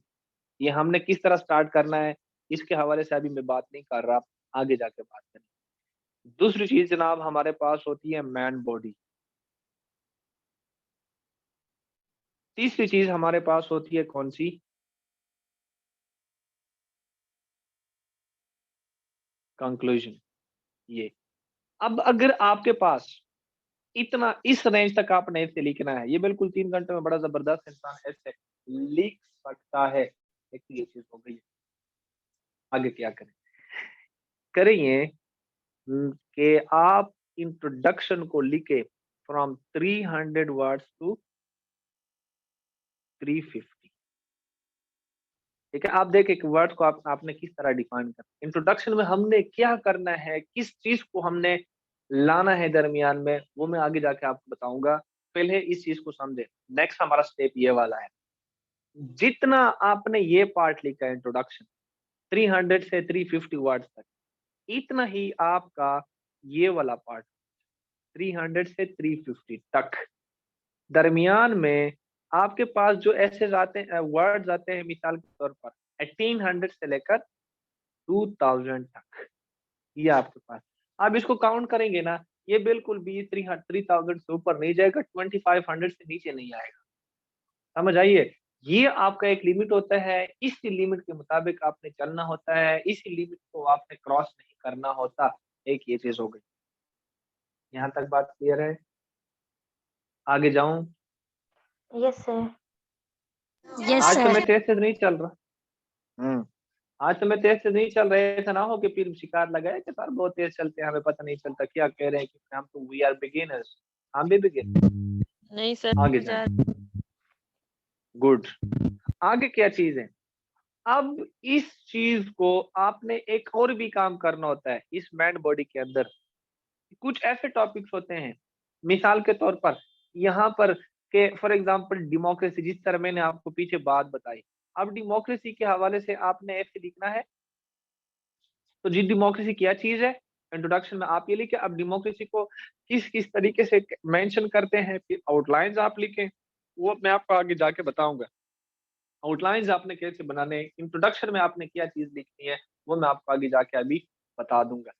ये हमने किस तरह स्टार्ट करना है इसके हवाले से अभी मैं बात नहीं कर रहा, आगे जाके बात करें। दूसरी चीज जनाब हमारे पास होती है मैन बॉडी। तीसरी चीज हमारे पास होती है कौन सी, कंक्लूजन। ये अब अगर आपके पास इतना इस रेंज तक आपने ऐसे लिखना है, ये बिल्कुल 3 घंटे में बड़ा जबरदस्त इंसान ऐसे लिख सकता है। एक तो ये चीज हो गई। आगे क्या करें, करिए कि आप इंट्रोडक्शन को लिखे फ्रॉम 300 वर्ड्स टू 350। ठीक है, आप देखें कि वर्ड को आपने किस तरह डिफाइन करना। इंट्रोडक्शन में हमने क्या करना है, किस चीज को हमने लाना है दरमियान में, वो मैं आगे जाके आपको बताऊंगा। पहले इस चीज को समझे। नेक्स्ट हमारा स्टेप ये वाला है, जितना आपने ये पार्ट लिखा है इंट्रोडक्शन 300 से 350 वर्ड्स तक, इतना ही आपका ये वाला पार्ट 300 से 350 तक। दरमियान में आपके पास जो ऐसे आते हैं, वर्ड्स आते हैं, मिसाल के तौर पर 1800 से लेकर 2000 तक, ये आपके पास। आप इसको काउंट करेंगे ना, ये बिल्कुल भी 3000 से ऊपर नहीं जाएगा, 2500 से नीचे नहीं आएगा। समझ आइए। ये आपका एक लिमिट होता है, इस लिमिट के मुताबिक आपने चलना होता है, इस लिमिट को आपने क्रॉस नहीं करना होता। एक ये चीज हो गई। यहाँ तक बात क्लियर है? आगे जाऊं? Yes sir. यस आज तो सर। मैं तेज से नहीं चल रहा। आज तो मैं तेज से नहीं चल रहा है, ऐसा ना हो कि फिर शिकार लगाए कि सर बहुत तेज चलते हैं, हमें पता नहीं चलता क्या कह रहे हैं, कि हम तो वी आर बिगिनर्स, हम भी बिगिन। नहीं सर, आगे जाए। गुड। आगे क्या चीज है, अब इस चीज को आपने एक और भी काम करना होता है। इस मैन बॉडी के अंदर कुछ ऐसे टॉपिक्स होते हैं, मिसाल के तौर पर यहाँ पर के फॉर एग्जांपल डेमोक्रेसी, जिस तरह मैंने आपको पीछे बात बताई। अब डेमोक्रेसी के हवाले से आपने ऐसे लिखना है, तो जी डेमोक्रेसी क्या चीज है, इंट्रोडक्शन में आप ये लिखे। अब डेमोक्रेसी को किस किस तरीके से मेंशन करते हैं, फिर आउटलाइंस आप लिखें, वो मैं आपको आगे जाके बताऊंगा। आउटलाइंस आपने कैसे बनाने, इंट्रोडक्शन में आपने क्या चीज लिखनी है, वो मैं आपको आगे जाके अभी बता दूंगा।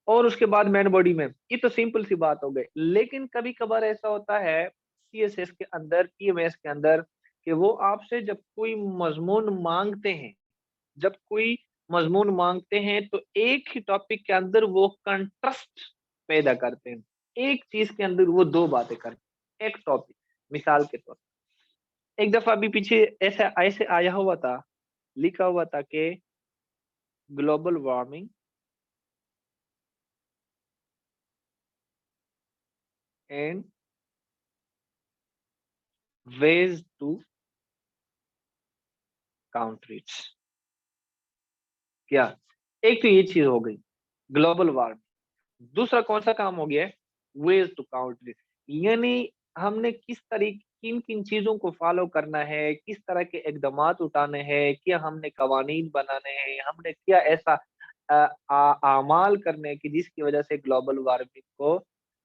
और उसके बाद मैन बॉडी में, ये तो सिंपल सी बात हो गई। लेकिन कभी कभार ऐसा होता है CSS के अंदर, PMS के अंदर, कि वो आपसे जब कोई मजमून मांगते हैं, जब कोई मजमून मांगते हैं तो एक ही टॉपिक के अंदर वो कंट्रास्ट पैदा करते हैं। एक चीज के अंदर वो दो बातें करते हैं, एक टॉपिक। मिसाल के तौर पर एक दफा अभी पीछे ऐसा ऐसे आया हुआ था, लिखा हुआ था कि global warming and ways to counter it। क्या, एक तो ये चीज हो गई ग्लोबल वार्मिंग। दूसरा कौन सा काम हो गया, वेज टू काउंटर इट। यानी हमने किस तरीके, किन किन चीजों को फॉलो करना है, किस तरह के इकदामात उठाने हैं, क्या हमने कवानीन बनाने हैं, हमने क्या ऐसा आमाल करने हैं कि जिसकी वजह से ग्लोबल वार्मिंग को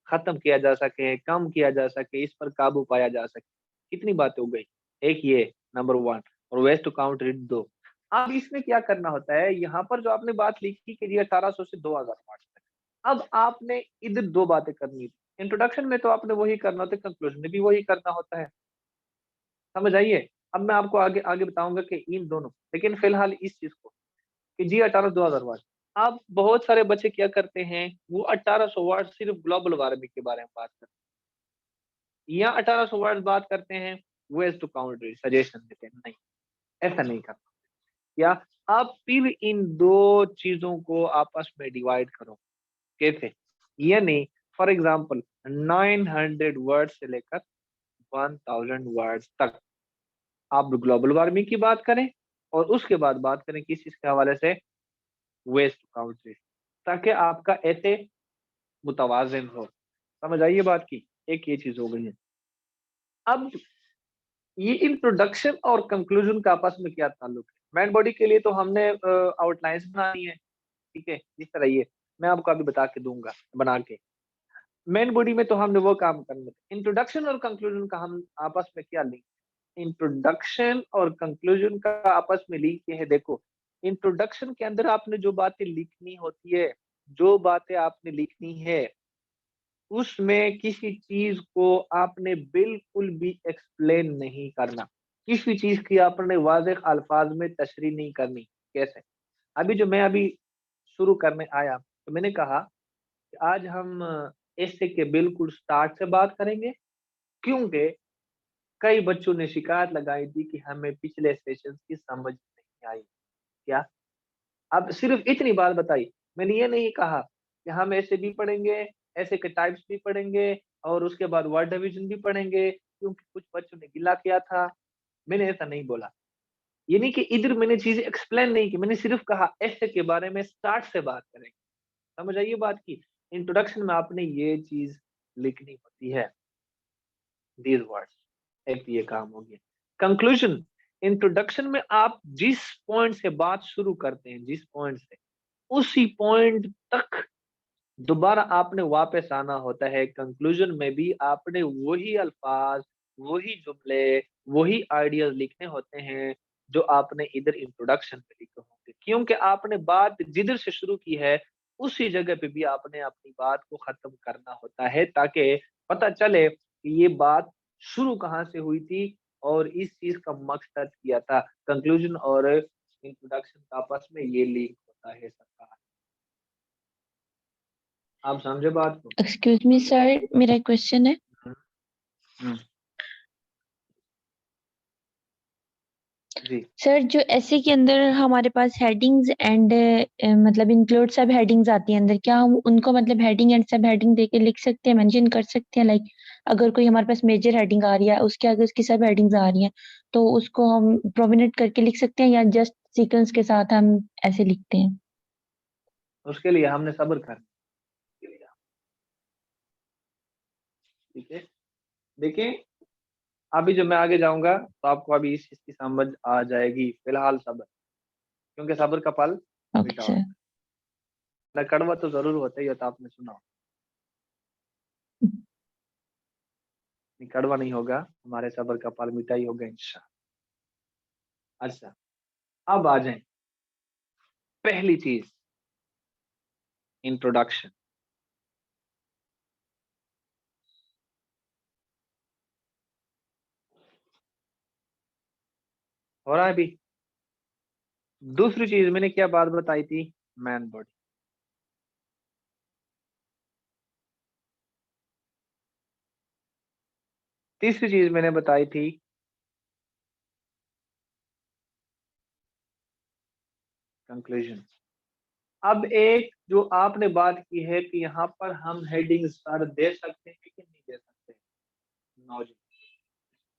खत्म किया जा सके, कम किया जा सके, इस पर काबू पाया जा सके। कितनी बातें हो गई, एक ये नंबर 1 और वेज टू काउंट रीड 2। अब इसमें क्या करना होता है, यहाँ पर जो आपने बात लिखी कि जी 1800 से 2000 वाट तक, अब आपने इधर 2 बातें करनी थी। इंट्रोडक्शन में तो आपने वही करना होता है, कंक्लूजन में भी वही करना होता है। समझ आइए? अब मैं आपको आगे आगे बताऊंगा कि इन दोनों, लेकिन फिलहाल इस चीज को कि जी 18 2000 वाट। अब बहुत सारे बच्चे क्या करते हैं, वो 1800 वाट सिर्फ ग्लोबल वार्मिंग के बारे में बात करते हैं, या 1800 वाट बात करते हैं वेज टू काउंट सजेशन देते हैं। नहीं, ऐसा नहीं करना। या आप फिर इन दो चीजों को आपस में डिवाइड करो। कैसे? यानी फॉर एग्जांपल 900 वर्ड से लेकर 1000 वर्ड्स तक आप ग्लोबल वार्मिंग की बात करें, और उसके बाद बात करें किस चीज के हवाले से, वेस्ट काउंट से, ताकि आपका ऐसे मुतवाजन हो। समझ आई ये बात की? एक ये चीज हो गई है। अब ये इंट्रोडक्शन और कंक्लूजन का आपस में क्या ताल्लुक है? मेन बॉडी के लिए तो हमने आउटलाइंस बनानी है, ठीक है, जिस तरह ये मैं आपको अभी बता के दूंगा बना के। मेन बॉडी में तो हमने वो काम करना है। इंट्रोडक्शन और कंक्लूजन का हम आपस में क्या लिंक? इंट्रोडक्शन और कंक्लूजन का आपस में लिंक ये है, देखो इंट्रोडक्शन के अंदर आपने जो बातें लिखनी होती है, जो बातें आपने लिखनी है, उसमें किसी चीज को आपने बिल्कुल भी एक्सप्लेन नहीं करना, किसी चीज की आपने वाज़ेह अल्फाज में तशरीह नहीं करनी। कैसे? अभी जो मैं अभी शुरू करने आया तो मैंने कहा कि आज हम ऐसे के बिल्कुल स्टार्ट से बात करेंगे, क्योंकि कई बच्चों ने शिकायत लगाई थी कि हमें पिछले सेशन की समझ नहीं आई। क्या? अब सिर्फ इतनी बात बताई, मैंने ये नहीं कहा कि हम ऐसे भी पढ़ेंगे, ऐसे के टाइप्स भी पढ़ेंगे और उसके बाद वर्ड डिवीजन भी पढ़ेंगे, क्योंकि कुछ बच्चों ने गिला किया था। मैंने ऐसा नहीं बोला। ये नहीं कि इधर मैंने चीजें एक्सप्लेन नहीं की, मैंने सिर्फ कहा ऐसे के बारे में स्टार्ट से बात करेंगे। समझ आइए बात की? इंट्रोडक्शन में आपने ये चीज लिखनी होती है, दीज वर्ड्स। एक ये काम हो गया। कंक्लूजन, इंट्रोडक्शन में आप जिस पॉइंट से बात शुरू करते हैं, जिस पॉइंट से, उसी पॉइंट तक दोबारा आपने वापस आना होता है। कंक्लूजन में भी आपने वही अल्फाज, वही जुमले, वही आइडियाज लिखने होते हैं जो आपने इधर इंट्रोडक्शन में लिखे होंगे, क्योंकि आपने बात जिधर से शुरू की है उसी जगह पे भी आपने अपनी बात को खत्म करना होता है, ताकि पता चले कि ये बात शुरू कहाँ से हुई थी और इस चीज का मकसद क्या था। कंक्लूजन और इंट्रोडक्शन का आपस में ये लिंक होता है सबका। आप समझे बात को? एक्सक्यूज मी सर, मेरा क्वेश्चन है। हम्म, जी सर जो ऐसे के अंदर हमारे पास हेडिंग्स एंड मतलब इंक्लूड सब हेडिंग्स आती हैं अंदर, क्या हम उनको मतलब हेडिंग एंड सब हेडिंग देके लिख सकते हैं, मेंशन कर सकते हैं? लाइक अगर कोई हमारे पास मेजर हेडिंग आ रही है, उसके आगे उसकी सब हेडिंग्स आ रही हैं, तो उसको हम प्रोमिनेंट करके लिख सकते हैं या जस्ट सीक्वेंस के साथ हम ऐसे लिखते हैं? उसके लिए हमने सब्र करना, ठीक है। देखिए अभी जब मैं आगे जाऊंगा तो आपको अभी इस चीज की समझ आ जाएगी। फिलहाल सब्र, क्योंकि सब्र का फल ओके मीठा सर। होता है। ना कड़वा तो जरूर होता ही होता, आपने सुना हो। नहीं, कड़वा नहीं होगा, हमारे सब्र का फल मीठा ही होगा इंशाअल्लाह। अच्छा, अब आ जाए पहली चीज, इंट्रोडक्शन। हो रहा है अभी? दूसरी चीज मैंने क्या बात बताई थी, मैन बॉडी। तीसरी चीज मैंने बताई थी कंक्लूजन। अब एक जो आपने बात की है कि यहाँ पर हम हेडिंग स्टार दे सकते हैं कि नहीं दे सकते। नो जी,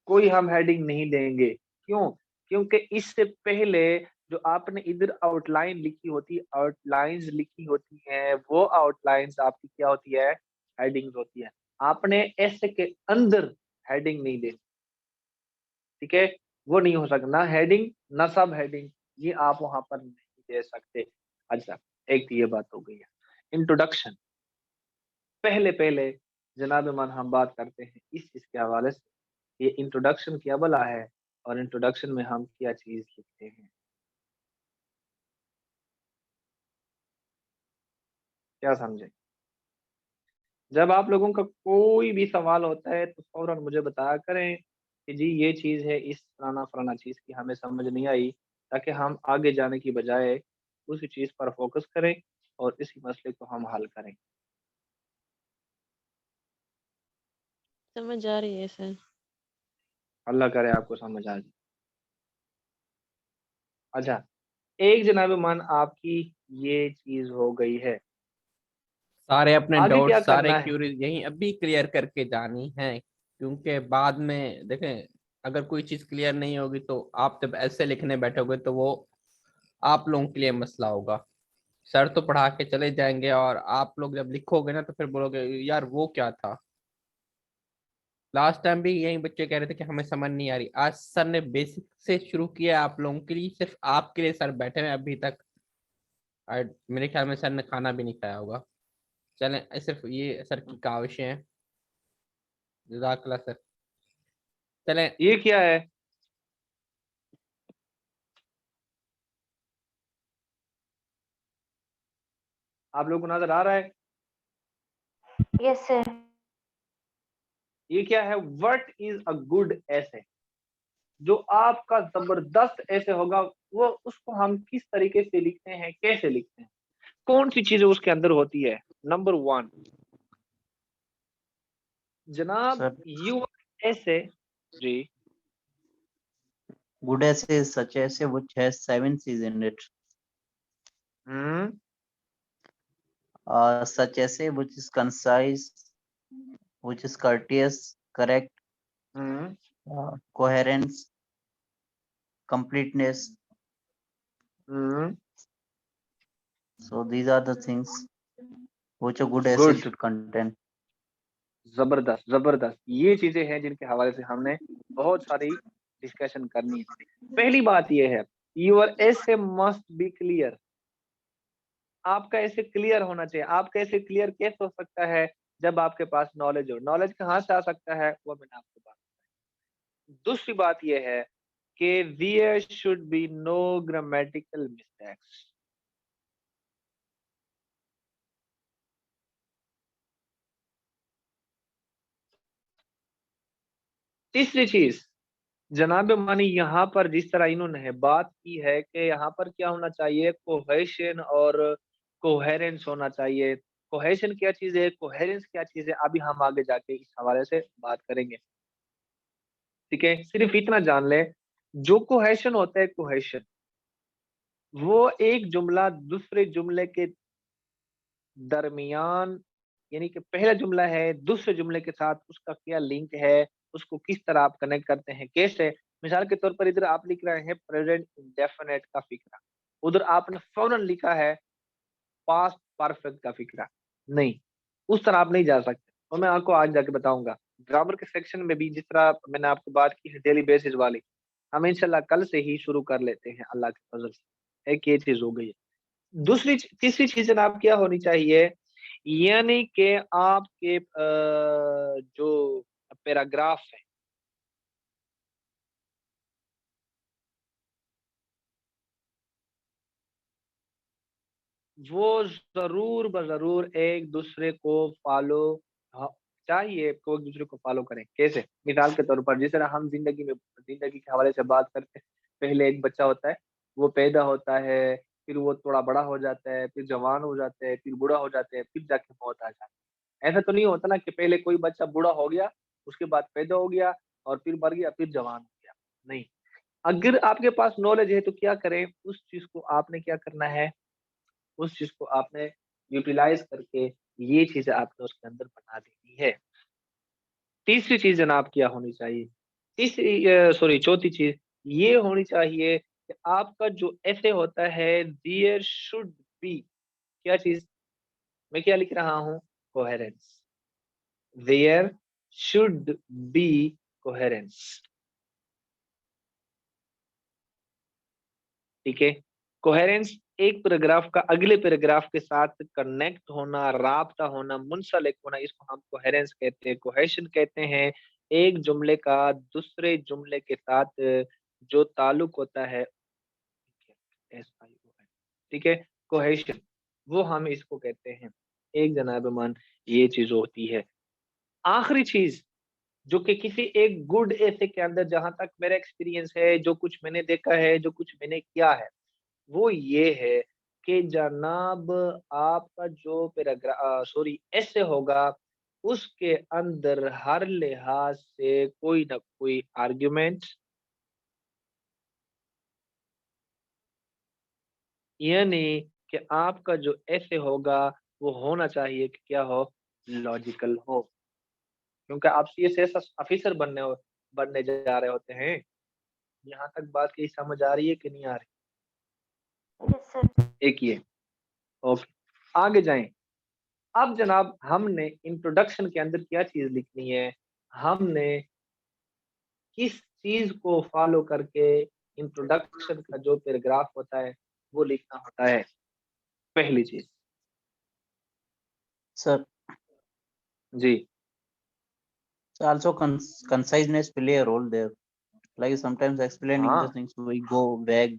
कोई हम हेडिंग नहीं देंगे। क्यों? क्योंकि इससे पहले जो आपने इधर आउटलाइन लिखी होती है, आउटलाइंस लिखी होती हैं, वो आउटलाइंस आपकी क्या होती है, हेडिंग्स होती है। आपने ऐसे के अंदर हेडिंग नहीं देनी, ठीक है। वो नहीं हो सकता, ना हेडिंग ना सब हेडिंग, ये आप वहां पर नहीं दे सकते। अच्छा, एक तो ये बात हो गई है। इंट्रोडक्शन, पहले पहले जनाब मन हम बात करते हैं इस चीज के हवाले से ये इंट्रोडक्शन क्या बला है और इंट्रोडक्शन में हम क्या चीज लिखते हैं। क्या समझे? जब आप लोगों का कोई भी सवाल होता है तो फौरन मुझे बताया करें कि जी ये चीज है, इस फलाना फलाना चीज की हमें समझ नहीं आई, ताकि हम आगे जाने की बजाय उसी चीज पर फोकस करें और इसी मसले को हम हल करें। समझ आ रही है सर। अल्लाह करे आपको समझ आ जाए। अच्छा, एक जनाब मान आपकी ये चीज हो गई है, सारे अपने आगे डाउट क्या सारे करना है? क्यूरीज यही अभी क्लियर करके जानी है, क्योंकि बाद में देखें अगर कोई चीज क्लियर नहीं होगी तो आप जब ऐसे लिखने बैठोगे तो वो आप लोगों के लिए मसला होगा। सर तो पढ़ा के चले जाएंगे और आप लोग जब लिखोगे ना तो फिर बोलोगे यार वो क्या था। लास्ट टाइम भी यही बच्चे कह रहे थे कि हमें समझ नहीं आ रही। आज सर ने बेसिक से शुरू किया आप लोगों के लिए, सिर्फ आपके लिए सर बैठे हैं अभी तक। और मेरे ख्याल में सर ने खाना भी नहीं खाया होगा। चलें, सिर्फ ये सर की काविशें हैं। जज़ाकल्लाह सर। चलें, ये क्या है? आप लोग को नजर आ रहा है? Yes sir. ये क्या है? व्हाट इज अ गुड ऐसे? जो आपका जबरदस्त ऐसे होगा वो उसको हम किस तरीके से लिखते हैं, कैसे लिखते हैं, कौन सी चीजें उसके अंदर होती है? नंबर 1 जनाब, सर, यू ऐसे जी good essay is such essay which has 7 C's in it. Hmm Such essay which is concise, which is courteous, correct, hmm coherence, completeness. Hmm So these are the things which a good essay good, should contain. जबरदस्त जबरदस्त। ये चीजें हैं जिनके हवाले से हमने बहुत सारी डिस्कशन करनी है। पहली बात ये है, यूर ऐसे मस्ट बी क्लियर। आपका ऐसे क्लियर होना चाहिए। आपका ऐसे क्लियर कैसे हो सकता है? जब आपके पास नॉलेज हो। नॉलेज कहाँ से आ सकता है वो मैंने आपको बात बताई। दूसरी बात यह है कि there should be no grammatical mistakes. तीसरी चीज, जनाब मानी यहाँ पर जिस तरह इन्होंने बात की है कि यहाँ पर क्या होना चाहिए, कोहेशन और कोहेरेंस होना चाहिए। कोहेशन क्या चीज है, कोहेरेंस क्या चीज है, अभी हम आगे जाके इस हवाले से बात करेंगे। ठीक है, सिर्फ इतना जान ले, जो कोहेशन होता है, कोहेशन वो एक जुमला दूसरे जुमले के दरमियान, यानी कि पहला जुमला है दूसरे जुमले के साथ उसका क्या लिंक है, उसको किस तरह आप कनेक्ट करते हैं, कैसे। मिसाल के तौर पर इधर आप लिख रहे हैं प्रेजेंट इंडेफिनिट का फिक्रा, उधर आपने फौरन लिखा है पास्ट परफेक्ट का फिक्रा। नहीं, उस तरह आप नहीं जा सकते, और मैं आपको आज जाके बताऊंगा। ग्रामर के सेक्शन में भी जिस तरह मैंने आपको बात की है डेली बेसिस वाली, हम इंशाल्लाह कल से ही शुरू कर लेते हैं अल्लाह के फजल से। एक ये चीज हो गई है। तीसरी चीज जनाब क्या होनी चाहिए, यानी कि आपके जो पैराग्राफ है वो जरूर बजरूर एक दूसरे को फॉलो चाहिए, को एक दूसरे को फॉलो करें। कैसे? मिसाल के तौर पर जिस तरह हम जिंदगी के हवाले से बात करते हैं, पहले एक बच्चा होता है, वो पैदा होता है, फिर वो थोड़ा बड़ा हो जाता है, फिर जवान हो जाता है, फिर बूढ़ा हो जाता है, फिर जाके मौत आ जाती है। ऐसा तो नहीं होता ना कि पहले कोई बच्चा बूढ़ा हो गया, उसके बाद पैदा हो गया और फिर मर गया, फिर जवान हो गया। नहीं, अगर आपके पास नॉलेज है तो क्या करें, उस चीज को आपने क्या करना है, उस चीज को आपने यूटिलाइज करके ये चीजें आपने उसके अंदर बना देनी है। तीसरी चीज जनाब क्या होनी चाहिए, चौथी चीज ये होनी चाहिए कि आपका जो ऐसे होता है देयर शुड बी, क्या चीज, मैं क्या लिख रहा हूँ, coherence. There should be coherence. ठीक है, कोहेरेंस एक पैराग्राफ का अगले पैराग्राफ के साथ कनेक्ट होना, राब्ता होना, मुंसलिक होना, इसको हम कोहेरेंस कहते हैं, कोहेशन कहते हैं। एक जुमले का दूसरे जुमले के साथ जो ताल्लुक होता है, ठीक है, कोहेशन, वो हम इसको कहते हैं। एक जनाब मान ये चीज होती है। आखिरी चीज जो कि किसी एक गुड ऐसे के अंदर, जहां तक मेरा एक्सपीरियंस है, जो कुछ मैंने देखा है, जो कुछ मैंने किया है, वो ये है कि जनाब आपका जो पैराग्राफ ऐसे होगा, उसके अंदर हर लिहाज से कोई ना कोई आर्ग्यूमेंट, यानी कि आपका जो ऐसे होगा वो होना चाहिए कि क्या हो, लॉजिकल हो, क्योंकि आप सीएसएस ऑफिसर बनने जा रहे होते हैं। यहाँ तक बात की समझ आ रही है कि नहीं आ रही? Yes sir. एक ये, ओके, आगे जाएं। अब जनाब हमने इंट्रोडक्शन के अंदर क्या चीज लिखनी है, हमने किस चीज को फॉलो करके इंट्रोडक्शन का जो पैराग्राफ होता है वो लिखना होता है। पहली चीज Sir, ji, so also conciseness play a role there. Like sometimes explaining the हाँ things we go vague.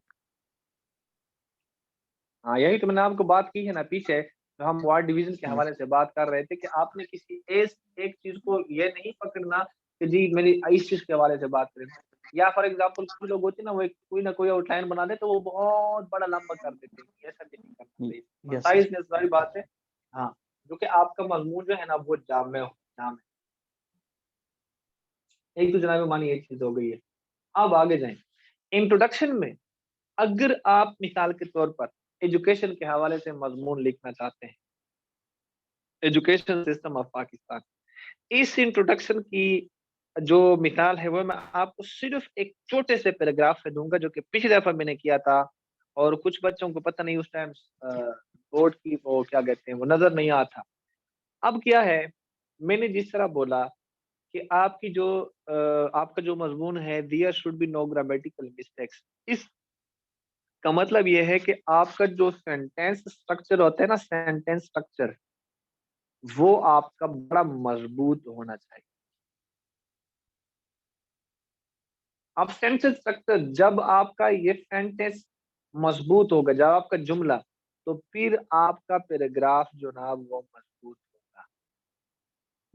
हाँ, यही तो मैंने आपको बात की है ना पीछे, तो हम वार्ड डिवीजन के हवाले से बात कर रहे थे कि आपने किसी एक चीज को ये नहीं पकड़ना कि जी मेरी इस चीज के हवाले से बात करें, या फॉर एग्जांपल कुछ लोग होते हैं ना, वो कोई ना कोई आउटलाइन बना दे तो वो बहुत बड़ा लंबा कर देते हैं, ऐसा भी नहीं करना चाहिए। Yes, sir. कंसाइजनेस वाली बात है, हाँ, जो कि आपका मजमून जो है ना वो जाम हो, जाम है। एक तो जनाब मानी एक चीज हो गई है। अब आगे जाएं। इंट्रोडक्शन में अगर आप मिसाल के तौर पर एजुकेशन के हवाले से मजमून लिखना चाहते हैं, एजुकेशन सिस्टम ऑफ पाकिस्तान, इस इंट्रोडक्शन की जो मिसाल है वो मैं आपको सिर्फ एक छोटे से पैराग्राफ से दूंगा, जो कि पिछली दफा मैंने किया था और कुछ बच्चों को पता नहीं उस टाइम बोर्ड की वो क्या कहते हैं वो नजर नहीं आता। अब क्या है, मैंने जिस तरह बोला कि आपकी जो आपका जो मजमून है, there should be no grammatical mistakes, इस का मतलब ये है कि आपका जो सेंटेंस स्ट्रक्चर होता है ना, सेंटेंस स्ट्रक्चर, वो आपका बड़ा मजबूत होना चाहिए। अब सेंटेंस स्ट्रक्चर, जब आपका ये सेंटेंस मजबूत होगा, जब आपका जुमला, तो फिर आपका पैराग्राफ जो ना वो मजबूत होगा।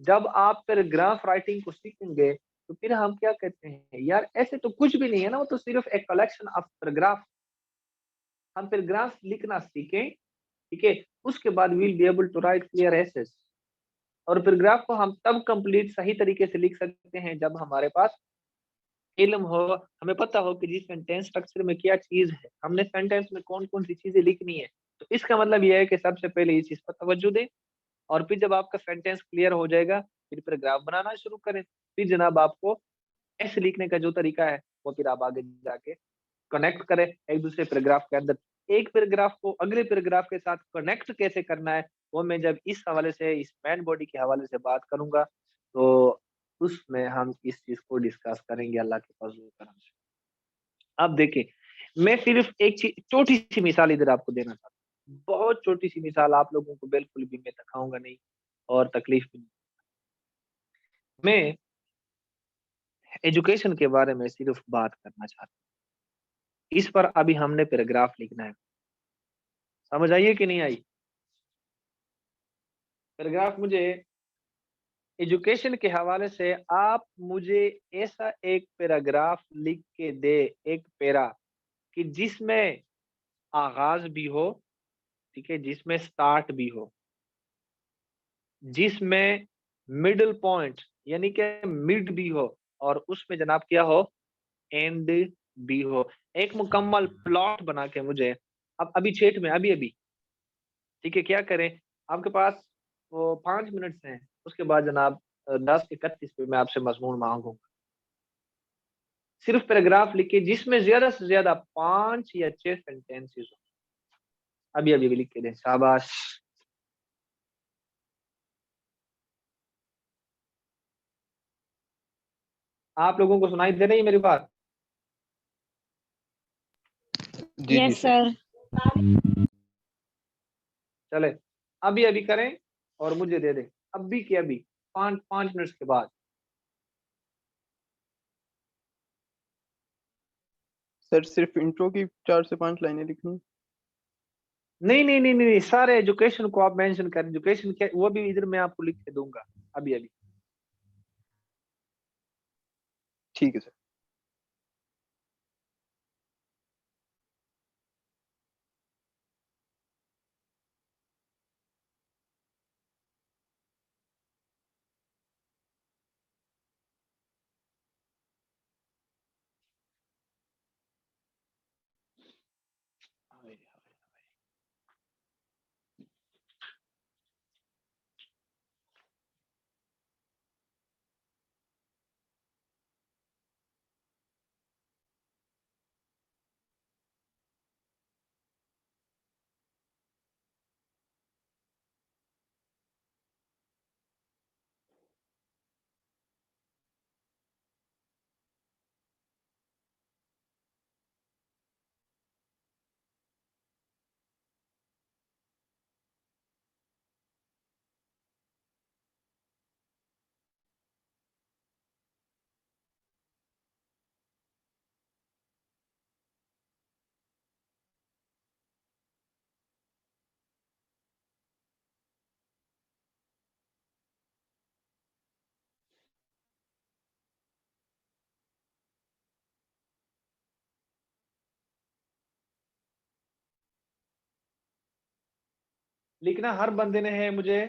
जब आप पैराग्राफ राइटिंग को सीखेंगे तो फिर हम क्या कहते हैं, यार ऐसे तो कुछ भी नहीं है ना, वो तो सिर्फ एक कलेक्शन ऑफ पैराग्राफ। हम पैराग्राफ लिखना सीखें, ठीक है, उसके बाद will be able to write clear essays. और पैराग्राफ को हम तब कंप्लीट सही तरीके से लिख सकते हैं जब हमारे पास इल्म हो, हमें पता हो कि जिस सेंटेंस स्ट्रक्चर में क्या चीज है, हमने सेंटेंस में कौन कौन सी चीजें लिखनी है। तो इसका मतलब यह है कि सबसे पहले इस चीज पर तवज्जो दें, और फिर जब आपका सेंटेंस क्लियर हो जाएगा फिर पैराग्राफ बनाना शुरू करें। फिर जनाब आपको ऐसे लिखने का जो तरीका है वो फिर आप आगे जाके कनेक्ट करें एक दूसरे पैराग्राफ के अंदर। एक पैराग्राफ को अगले पैराग्राफ के साथ कनेक्ट कैसे करना है वो मैं जब इस हवाले से, इस मैन बॉडी के हवाले से बात करूंगा तो उसमें हम इस चीज को डिस्कस करेंगे अल्लाह के फजल व करम से। अब देखिए, मैं सिर्फ एक छोटी सी मिसाल इधर आपको देना चाहता हूँ, बहुत छोटी सी मिसाल, आप लोगों को बिल्कुल भी मैं दिखाऊंगा नहीं और तकलीफ भी नहीं। मैं एजुकेशन के बारे में सिर्फ बात करना चाहता हूँ, इस पर अभी हमने पैराग्राफ लिखना है। समझ आइए कि नहीं आई? पैराग्राफ मुझे एजुकेशन के हवाले से आप मुझे ऐसा एक पैराग्राफ लिख के दे, एक पैरा कि जिसमें आगाज भी हो, ठीक है, जिसमें स्टार्ट भी हो, जिसमें मिडिल पॉइंट यानी कि मिड भी हो, और उसमें जनाब क्या हो, एंड भी हो। एक मुकम्मल प्लॉट बना के मुझे अब अभी छेट में अभी अभी, ठीक है, क्या करें, आपके पास वो 5 मिनट्स हैं, उसके बाद जनाब 10:31 पे मैं आपसे मजमून मांगूंगा। सिर्फ पैराग्राफ लिखिए जिसमें ज्यादा से ज्यादा 5 या 6 सेंटेंसेस हो। अभी अभी लिख के दें, शाबाश। आप लोगों को सुनाई दे रही है मेरी बात? जी यस सर। चले, अभी अभी करें और मुझे दे दें, अभी के अभी 5 मिनट्स के बाद। सर सिर्फ इंट्रो की 4 से 5 लाइनें लिखनी। नहीं नहीं नहीं नहीं, सारे एजुकेशन को आप मेंशन करें, एजुकेशन क्या वो भी इधर मैं आपको लिख के दूंगा अभी अभी। ठीक है सर। लिखना हर बंदे ने है मुझे।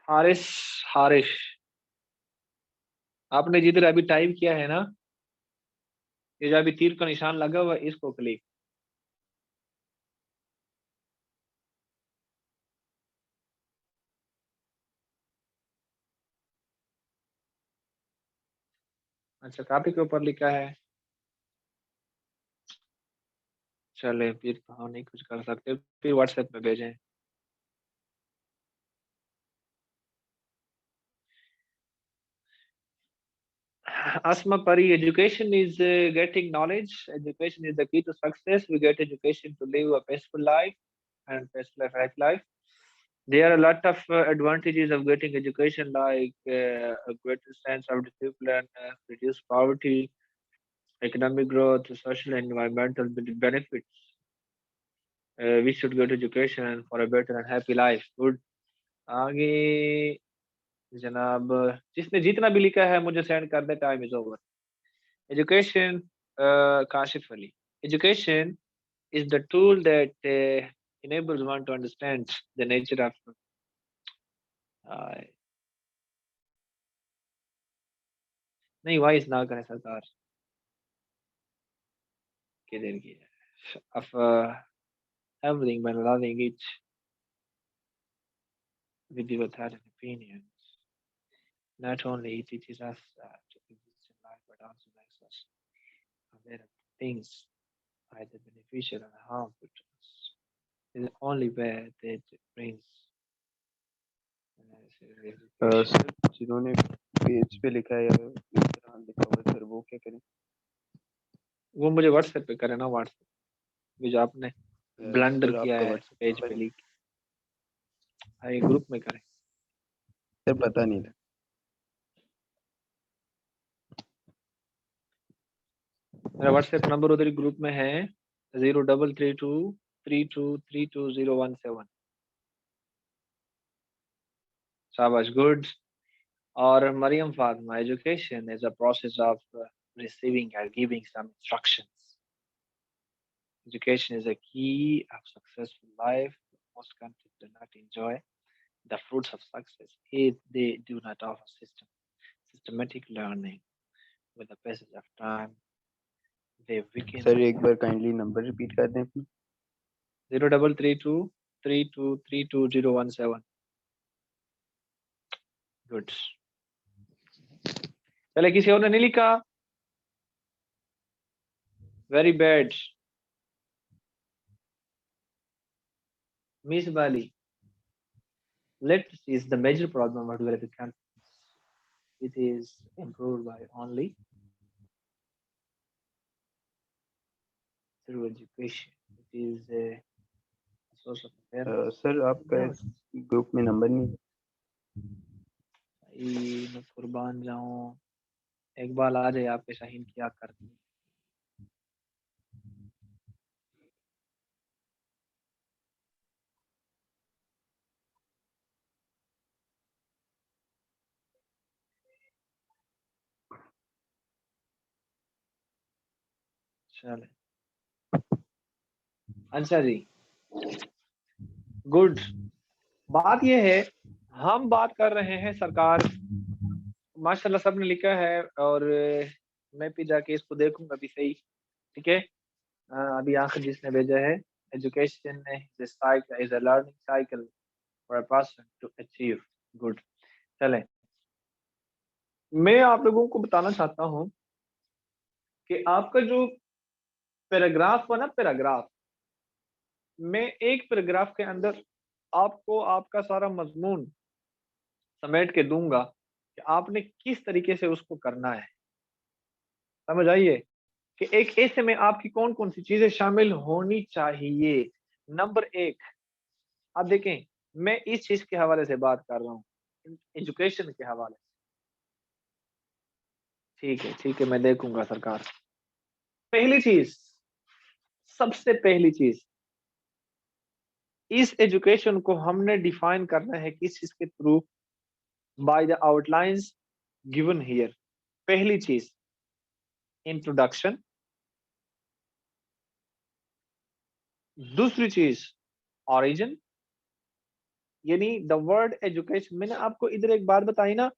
हारिश, हारिश, आपने जिधर अभी टाइप किया है ना, ये जो अभी तीर का निशान लगा हुआ है, इसको क्लिक। अच्छा, कॉपी के ऊपर लिखा है। चले फिर तो हम नहीं कुछ कर सकते, फिर व्हाट्सएप पे भेजें। Asma Pari, education is getting knowledge. Education is the key to success. We get education to live a peaceful life and peaceful life. There are a lot of advantages of getting education, like a greater sense of discipline, reduced poverty, economic growth, social and environmental benefits. We should get education for a better and happy life. Good. आगे जनाब, जिसने जितना भी लिखा है मुझे send कर दे, time is over. Education, Kashif Ali. Education is the tool that enables one to understand the nature of नहीं वाइस ना करें सरकार, किधर की of everything by loving it with your thought and opinions. Not only it teaches us to exist in life, but also makes us aware of things either beneficial or harmful to us. It's the only way that it brings sir जिन्होंने page पे लिखा है या इस तरह लिखा हुआ है सर, वो क्या करें? वो मुझे व्हाट्सएप पे करे ना, व्हाट्सएप जो आपने ब्लंडर सर किया आपका है व्हाट्सएप पेज पे लिख, हाई ग्रुप में करें। सर पता नहीं था। मेरा व्हाट्सएप नंबर उधर ग्रुप में है 033232322017। शाबाश, गुड। और Maryam Fatima, education is a process of receiving and giving some instructions. Education is a key of successful life. Most countries do not enjoy the fruits of success if they do not offer systematic learning. With the passage of time, they weaken. Sir एक बार kindly number repeat कर दें अपना। 033232322017। Good. चले, किसी और ने नहीं लिखा? Very bad. Miss Bali, literacy is the major problem of developing countries. It is improved by only through education. It is a source of awareness. Sir आपका इस ग्रुप में नंबर नहीं है। मैं कुर्बान जाऊं, एक बार आ जाए आपके शाहीन क्या करती है। चले, अच्छा जी, गुड। बात यह है, हम बात कर रहे हैं सरकार, माशाल्लाह सबने लिखा है और मैं भी जाके इसको देखूंगा भी सही, ठीक है। अभी आखिर जिसने भेजा है, education is a learning cycle for a person to achieve. Good. चले, मैं आप लोगों को बताना चाहता हूं कि आपका जो पैराग्राफ हुआ ना, पैराग्राफ, मैं एक पैराग्राफ के अंदर आपको आपका सारा मजमून समेट के दूंगा कि आपने किस तरीके से उसको करना है। समझ आइए कि एक ऐसे में आपकी कौन कौन सी चीजें शामिल होनी चाहिए। नंबर 1, आप देखें, मैं इस चीज के हवाले से बात कर रहा हूँ, एजुकेशन के हवाले से। ठीक है, मैं देखूंगा सरकार। पहली चीज, सबसे पहली चीज, इस एजुकेशन को हमने डिफाइन करना है किस चीज के through, by the outlines given here. पहली चीज, इंट्रोडक्शन। दूसरी चीज ऑरिजिन, यानी द वर्ड एजुकेशन। मैंने आपको इधर एक बात बताई ना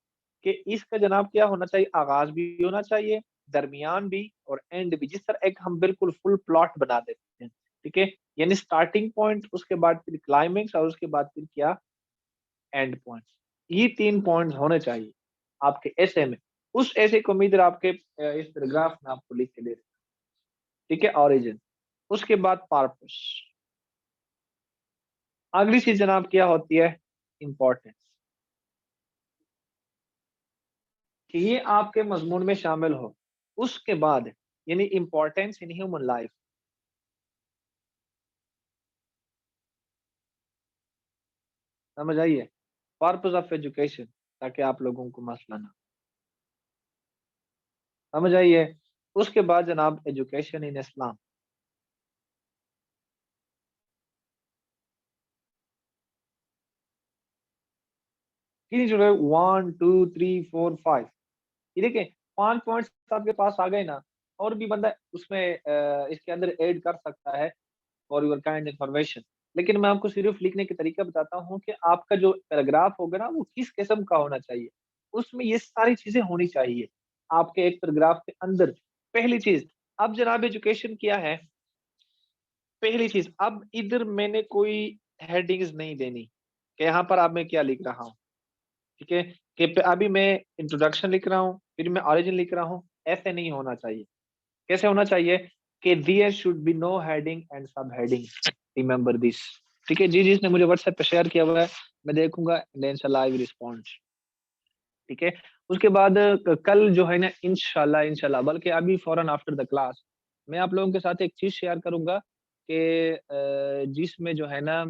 कि इसका जनाब क्या होना चाहिए, आगाज भी होना चाहिए, दरमियान भी और एंड भी, जिस तरह एक हम बिल्कुल फुल प्लॉट बना देते हैं, ठीक है। यानी स्टार्टिंग पॉइंट, उसके बाद फिर क्लाइमेक्स और उसके बाद फिर क्या, एंड पॉइंट्स। ये 3 पॉइंट्स होने चाहिए आपके ऐसे में। उस ऐसे को मैं इधर आपके इस पैराग्राफ में आपको लिख के दे रहा हूं, ठीक है। ऑरिजिन, उसके बाद पर्पस, अगली चीज जनाब क्या होती है, इंपॉर्टेंस, कि ये आपके मजमून में शामिल हो। उसके बाद यानी इंपॉर्टेंस इन ह्यूमन लाइफ, समझ आइए, पर्पस ऑफ एजुकेशन, ताकि आप लोगों को मसला ना, समझ आइए। उसके बाद जनाब एजुकेशन इन इस्लाम, कितनी जो है 1 2 3 4 5, ये देखिए 5 पॉइंट्स आपके पास आ गए ना। और भी बंदा उसमें इसके अंदर ऐड कर सकता है फॉर योर काइंड इंफॉर्मेशन, लेकिन मैं आपको सिर्फ लिखने के तरीका बताता हूँ कि आपका जो पैराग्राफ होगा ना वो किस किस्म का होना चाहिए। उसमें ये सारी चीजें होनी चाहिए आपके एक पैराग्राफ के अंदर। पहली चीज, अब जनाब एजुकेशन क्या है, पहली चीज, अब इधर मैंने कोई हेडिंग्स नहीं देनी कि यहाँ पर अब मैं क्या लिख रहा हूँ, ठीक है। कि अभी मैं इंट्रोडक्शन लिख रहा हूँ, फिर मैं ऑरिजिन लिख रहा हूँ, ऐसे नहीं होना चाहिए। कैसे होना चाहिए कि there should be no heading and subheading, remember this, ठीक है जी। जिसने मुझे व्हाट्सएप पे शेयर किया हुआ है मैं देखूंगा, इंशाल्लाह आई विल रिस्पॉन्ड, ठीक है। उसके बाद कल जो है ना इंशाल्लाह इंशाल्लाह, बल्कि अभी फौरन आफ्टर द क्लास मैं आप लोगों के साथ एक चीज शेयर करूंगा कि जिसमें जो है ना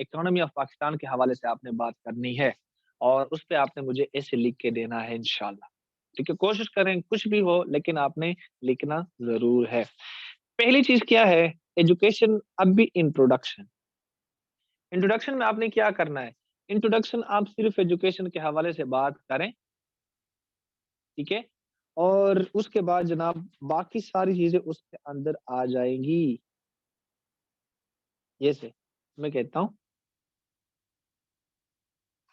इकोनॉमी ऑफ पाकिस्तान के हवाले से आपने बात करनी है और उस पे आपने मुझे ऐसे लिख के देना है इंशाल्लाह, ठीक है। कोशिश करें कुछ भी हो लेकिन आपने लिखना जरूर है। पहली चीज क्या है, एजुकेशन। अब भी इंट्रोडक्शन, इंट्रोडक्शन में आपने क्या करना है, इंट्रोडक्शन आप सिर्फ एजुकेशन के हवाले से बात करें, ठीक है। और उसके बाद जनाब बाकी सारी चीजें उसके अंदर आ जाएंगी। ये से मैं कहता हूँ,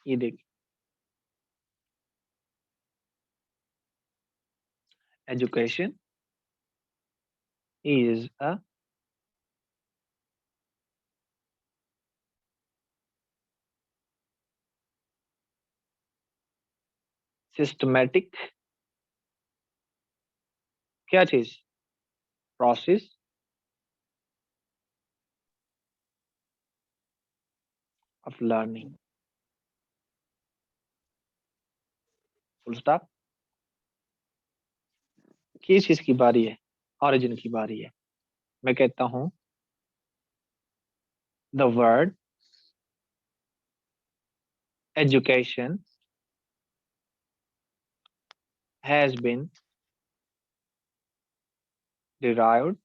ये देखिए, एजुकेशन इज अ सिस्टमैटिक, क्या चीज, process of learning, full stop. किस चीज की बारी है, ऑरिजिन की बारी है। मैं कहता हूं the word education has been derived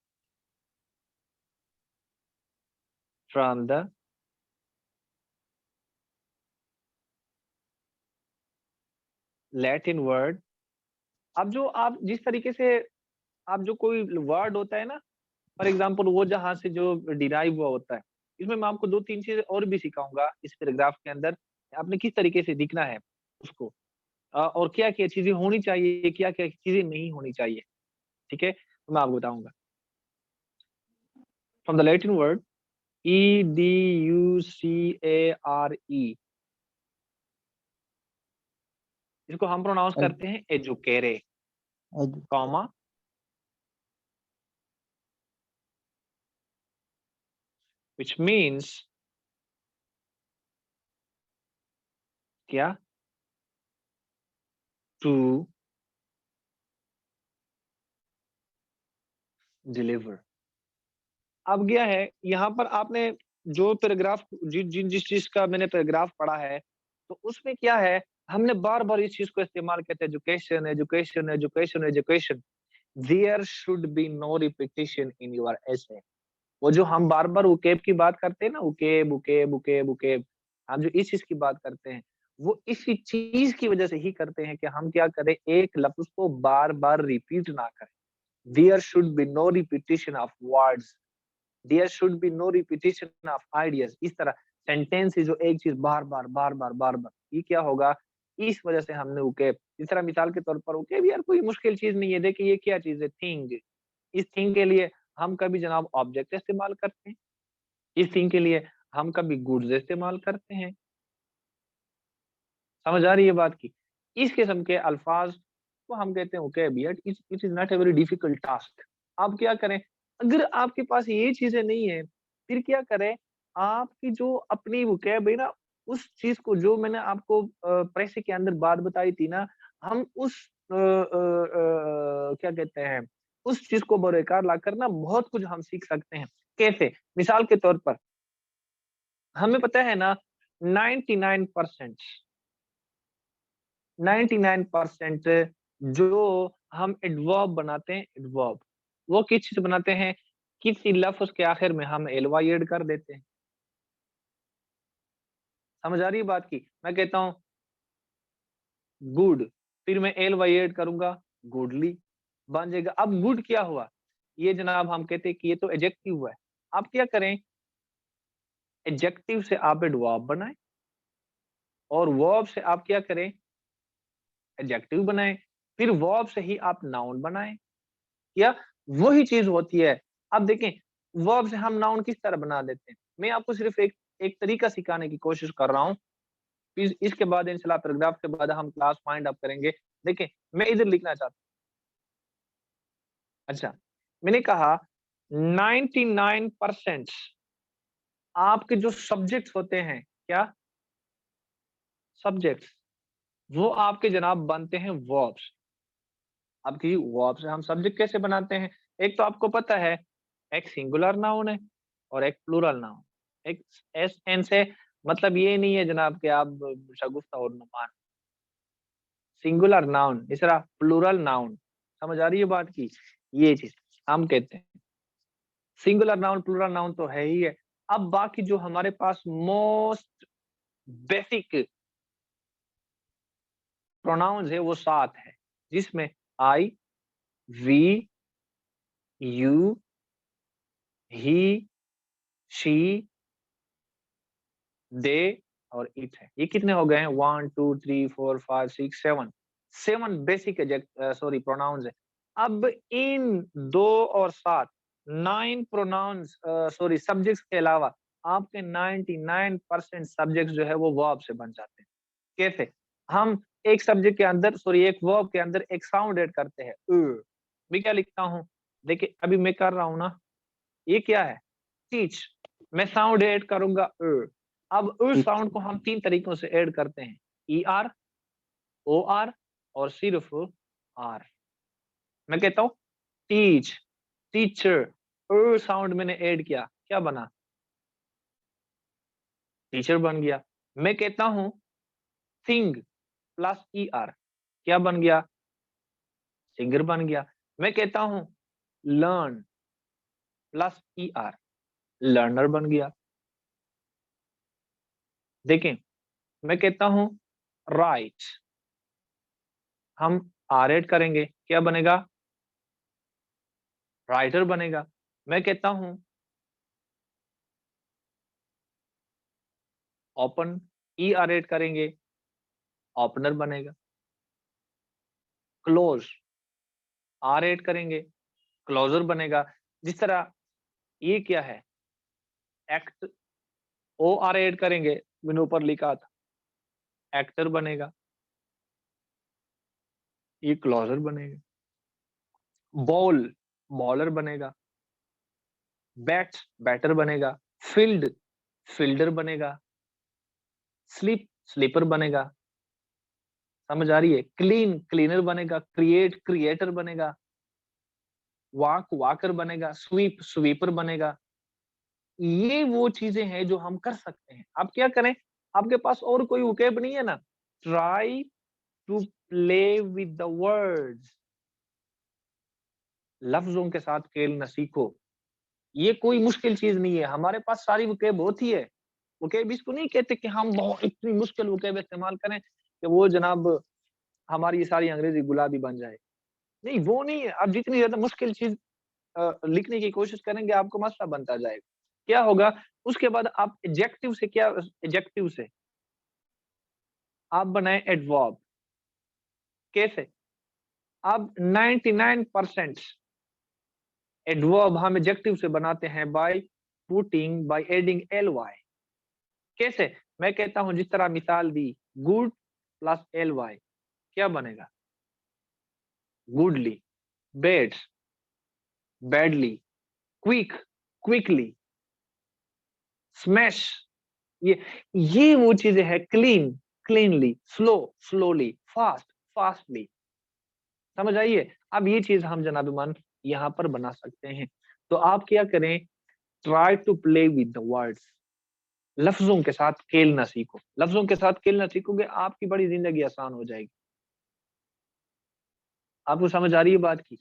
from the Latin word। अब जो आप जिस तरीके से आप जो कोई वर्ड होता है ना, फॉर एग्जाम्पल वो जहां से जो डिराइव हुआ होता है, इसमें मैं आपको 2 3 चीजें और भी सिखाऊंगा इस पैराग्राफ के अंदर, आपने किस तरीके से दिखना है उसको, और क्या क्या चीजें होनी चाहिए, क्या क्या चीजें नहीं होनी चाहिए, ठीक है। तो मैं आपको बताऊंगा। From the Latin word EDUCARE, इसको हम प्रोनाउंस करते हैं एजुकेरे, कॉमा which means क्या, to deliver। अब गया है यहाँ पर आपने जो पैराग्राफ जिस चीज का मैंने पैराग्राफ पढ़ा है, तो उसमें क्या है, हमने बार बार इस चीज को इस्तेमाल किया था, education education education education. There should be no repetition in your essay. वो जो हम बार बार उकेब की बात करते हैं ना, उकेब उकेब उकेब उकेब, हम जो इस चीज की बात करते हैं वो इसी चीज की वजह से ही करते हैं कि हम क्या करें, एक लफ्ज को बार बार रिपीट ना करें। There should be no repetition of words, there should be no repetition of ideas. इस तरह सेंटेंस है जो एक चीज बार बार बार बार बार बार, ये क्या होगा, इस वजह से हमने उकेब। इस तरह मिसाल के तौर पर उकेब यार कोई मुश्किल चीज नहीं है, देखिए ये क्या चीज है, थिंग। इस थिंग के लिए हम कभी जनाब ऑब्जेक्ट इस्तेमाल करते हैं, इस थिंग के लिए हम कभी गुड्स इस्तेमाल करते हैं। समझ आ रही है बात की? इस किस्म के अल्फाज को हम कहते हैं ओके बियट, it is not a very difficult task. आप क्या करें, अगर आपके पास ये चीजें नहीं है, फिर क्या करें, आपकी जो अपनी वोकैब है ना, उस चीज को जो मैंने आपको प्रेसे के अंदर बात बताई थी ना, हम उस क्या कहते हैं, उस चीज को बरकरार लाकर ना बहुत कुछ हम सीख सकते हैं। कैसे? मिसाल के तौर पर हमें पता है ना 99% 99% जो हम एडवर्ब बनाते हैं, एडवर्ब वो किस चीज से बनाते हैं, किसी लफ्ज के आखिर में हम एलवाई ऐड कर देते हैं। समझ आ रही है बात की? मैं कहता हूं गुड, फिर मैं एलवाई ऐड करूंगा, गुडली बन जाएगा। अब गुड क्या हुआ, ये जनाब हम कहते हैं कि ये तो एडजेक्टिव हुआ है। आप क्या करें, एडजेक्टिव से आप एडवर्ब बनाएं और वर्ब से आप क्या करें, एडजेक्टिव बनाएं, फिर वर्ब से ही आप नाउन बनाएं। या वही चीज होती है। अब देखें वर्ब से हम नाउन किस तरह बना देते हैं, मैं आपको सिर्फ एक एक तरीका सिखाने की कोशिश कर रहा हूँ। इसके बाद इंशाल्लाह पैराग्राफ के बाद हम क्लास फाइंड अप करेंगे। देखें मैं इधर लिखना चाहता हूँ, अच्छा मैंने कहा 99% आपके जो सब्जेक्ट्स होते हैं, क्या सब्जेक्ट्स, वो आपके जनाब बनते हैं वर्ब्स। अब की वर्ब से हम सब्जेक्ट कैसे बनाते हैं, एक तो आपको पता है एक सिंगुलर नाउन है और एक प्लूरल नाउन। एक एस एन से मतलब ये नहीं है जनाब कि आप शगुफ्ता और नुमान, सिंगुलर नाउन इस तरह प्लूरल नाउन। समझ आ रही है बात की? ये चीज हम कहते हैं सिंगुलर नाउन, प्लूरल नाउन तो है ही है। अब बाकी जो हमारे पास मोस्ट बेसिक प्रोनाउंस है वो 7 है, जिसमें आई, वी, यू, ही, शी, दे और इट है। ये कितने हो गए हैं, 1 2 3 4 5 6 7 बेसिक सॉरी प्रोनाउंस है। अब इन 2 और 7 9 प्रोनाउंस सॉरी सब्जेक्ट्स के अलावा आपके 99% सब्जेक्ट्स जो है वो वर्ब से बन जाते हैं। कैसे? हम एक सब्जेक्ट के अंदर सॉरी एक वर्ब के अंदर एक साउंड ऐड करते हैं, मैं क्या लिखता हूँ, देखिए अभी मैं कर रहा हूँ ना, ये क्या है, टीच, मैं साउंड ऐड करूंगा अब साउंड को हम 3 तरीकों से ऐड करते हैं, ई आर, ओ आर और सिर्फ आर। मैं कहता हूं टीच, टीचर, साउंड मैंने ऐड किया, क्या बना, टीचर बन गया। मैं कहता हूं सिंग प्लस ई आर, क्या बन गया, सिंगर बन गया। मैं कहता हूं learn plus E R, learner बन गया। देखें मैं कहता हूं राइट, हम आर ऐड करेंगे, क्या बनेगा, राइटर बनेगा। मैं कहता हूं ओपन, ई आर ऐड करेंगे, ओपनर बनेगा। क्लोज, आर ऐड करेंगे, क्लोजर बनेगा। जिस तरह ये क्या है, एक्ट, ओ आर ऐड करेंगे, मैंने ऊपर लिखा था, एक्टर बनेगा, ये क्लोजर बनेगा। बॉल, बॉलर बनेगा। बैट, बैटर बनेगा। फील्ड, फील्डर बनेगा। स्लीप, स्लीपर बनेगा। समझ आ रही है? क्लीन, क्लीनर बनेगा। क्रिएट, क्रिएटर बनेगा। वॉक, वॉकर बनेगा। स्वीप, स्वीपर बनेगा। ये वो चीजें हैं जो हम कर सकते हैं। आप क्या करें, आपके पास और कोई वोकैब नहीं है ना, try to play with the words, लफ्जों के साथ खेलना सीखो। ये कोई मुश्किल चीज नहीं है, हमारे पास सारी वोकैब होती है। वोकैब इसको नहीं कहते कि हम बहुत इतनी मुश्किल वोकैब इस्तेमाल करें कि वो जनाब हमारी ये सारी अंग्रेजी गुलाबी बन जाए, नहीं वो नहीं है। अब जितनी ज्यादा मुश्किल चीज लिखने की कोशिश करेंगे आपको मसला बनता जाएगा। क्या होगा उसके बाद आप एडजेक्टिव से क्या एडजेक्टिव से आप बनाए एडवर्ब। कैसे? अब 99% एडवर्ब हम एडजेक्टिव से बनाते हैं बाय एडिंग ly। कैसे? मैं कहता हूं जिस तरह मिसाल दी गुड प्लस ly क्या बनेगा? Goodly, bad badly, quick quickly, smash. ये वो चीजें हैं। Clean cleanly, slow slowly, fast fastly. समझ आइए? अब ये चीज हम जनाब मान यहाँ पर बना सकते हैं। तो आप क्या करें, try to play with the words. लफ्जों के साथ खेलना सीखो। लफ्जों के साथ खेलना सीखोगे आपकी बड़ी जिंदगी आसान हो जाएगी। आपको समझ आ रही है बात की?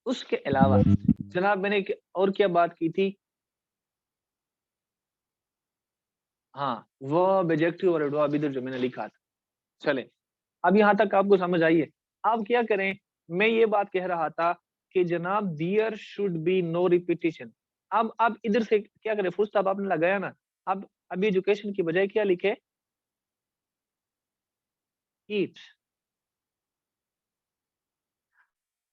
उसके अलावा जनाब मैंने और क्या बात की थी? हाँ, वर्ब, एडजेक्टिव और एडवर्ब इधर जो मैंने लिखा था। चले, अब यहाँ तक आपको समझ आई है। अब क्या करें, मैं ये बात कह रहा था कि जनाब there should be no repetition. अब इधर से क्या करें, फुल स्टॉप आपने लगाया ना, अब एजुकेशन की बजाय क्या लिखे? ईट।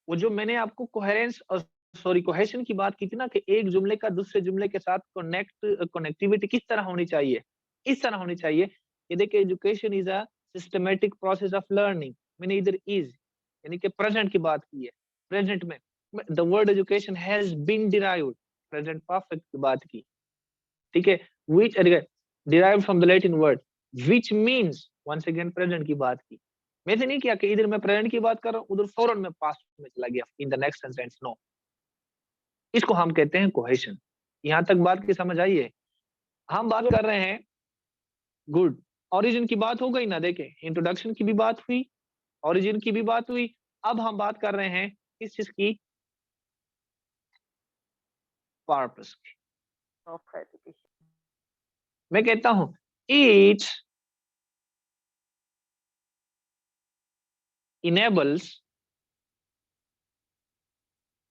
वो जो मैंने आपको कोहेरेंस और कोहेशन की बात की थी ना कि एक जुमले का दूसरे जुमले के साथ कनेक्टिविटी किस तरह होनी चाहिए, इस तरह होनी चाहिए कि देखिए education is a systematic process of learning. मैंने इधर इज यानी कि प्रेजेंट की बात की है। प्रेजेंट में the word education has been derived, present perfect की बात की, ठीक है, which derived from the Latin word which means, once again present की बात की। मैंने नहीं किया कि इधर मैं प्रेजेंट की बात कर रहा हूँ उधर फौरन मैं पास्ट में चला गया in the next sentence. No, इसको हम कहते हैं कोहेशन। यहां तक बात की समझ आई है? हम बात कर रहे हैं गुड, ओरिजिन की बात हो गई ना, देखे इंट्रोडक्शन की भी बात हुई, ओरिजिन की भी बात हुई। अब हम बात कर रहे हैं किस चीज की? पर्पस की। Of education. मैं कहता हूं it enables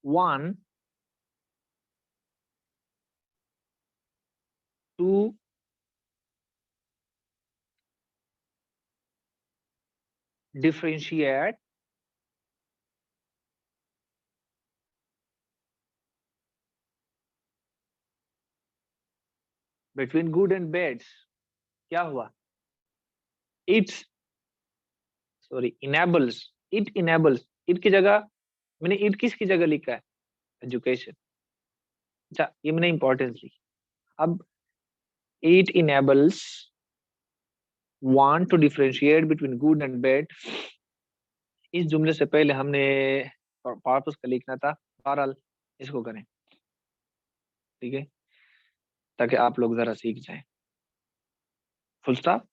one to differentiate between good and bad। क्या हुआ? It's enables, it enables, it की जगह मैंने it किसकी जगह लिखा है? एजुकेशन। अच्छा, ये मैंने इंपॉर्टेंस ली। अब it enables one to differentiate between good and bad, इस जुमले से पहले हमने पर्पस का लिखना था। बहरहाल इसको करें, ठीक है, ताकि आप लोग जरा सीख जाएं। Full stop.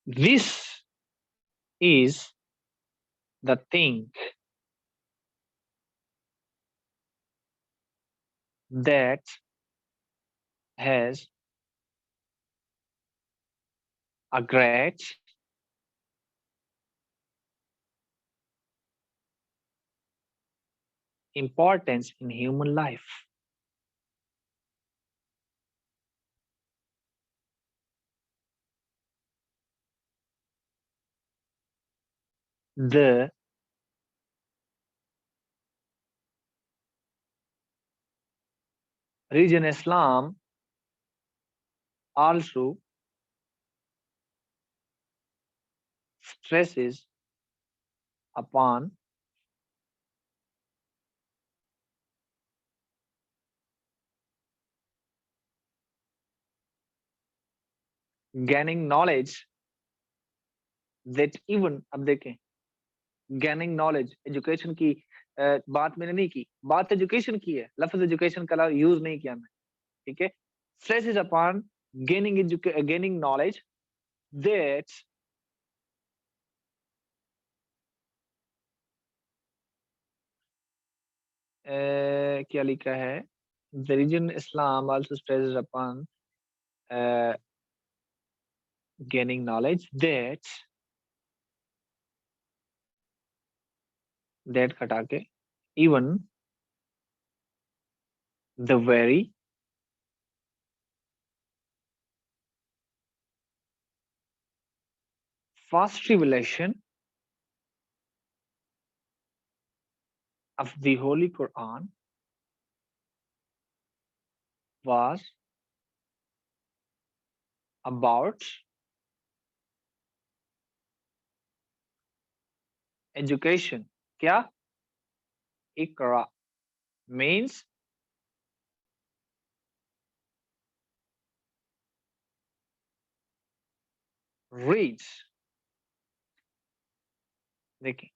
This is the thing that has a great importance in human life। The religion Islam also stresses upon gaining knowledge that even, अब देखें, gaining knowledge एजुकेशन की बात मैंने नहीं की, बात एजुकेशन की है, लफ्ज एजुकेशन का यूज नहीं किया मैं, ठीक है। stresses upon gaining knowledge that क्या लिखा है? The religion Islam also stresses upon gaining knowledge that हटा के even the very first revelation of the Holy Quran was about education. क्या? Iqra means reads. देखिए,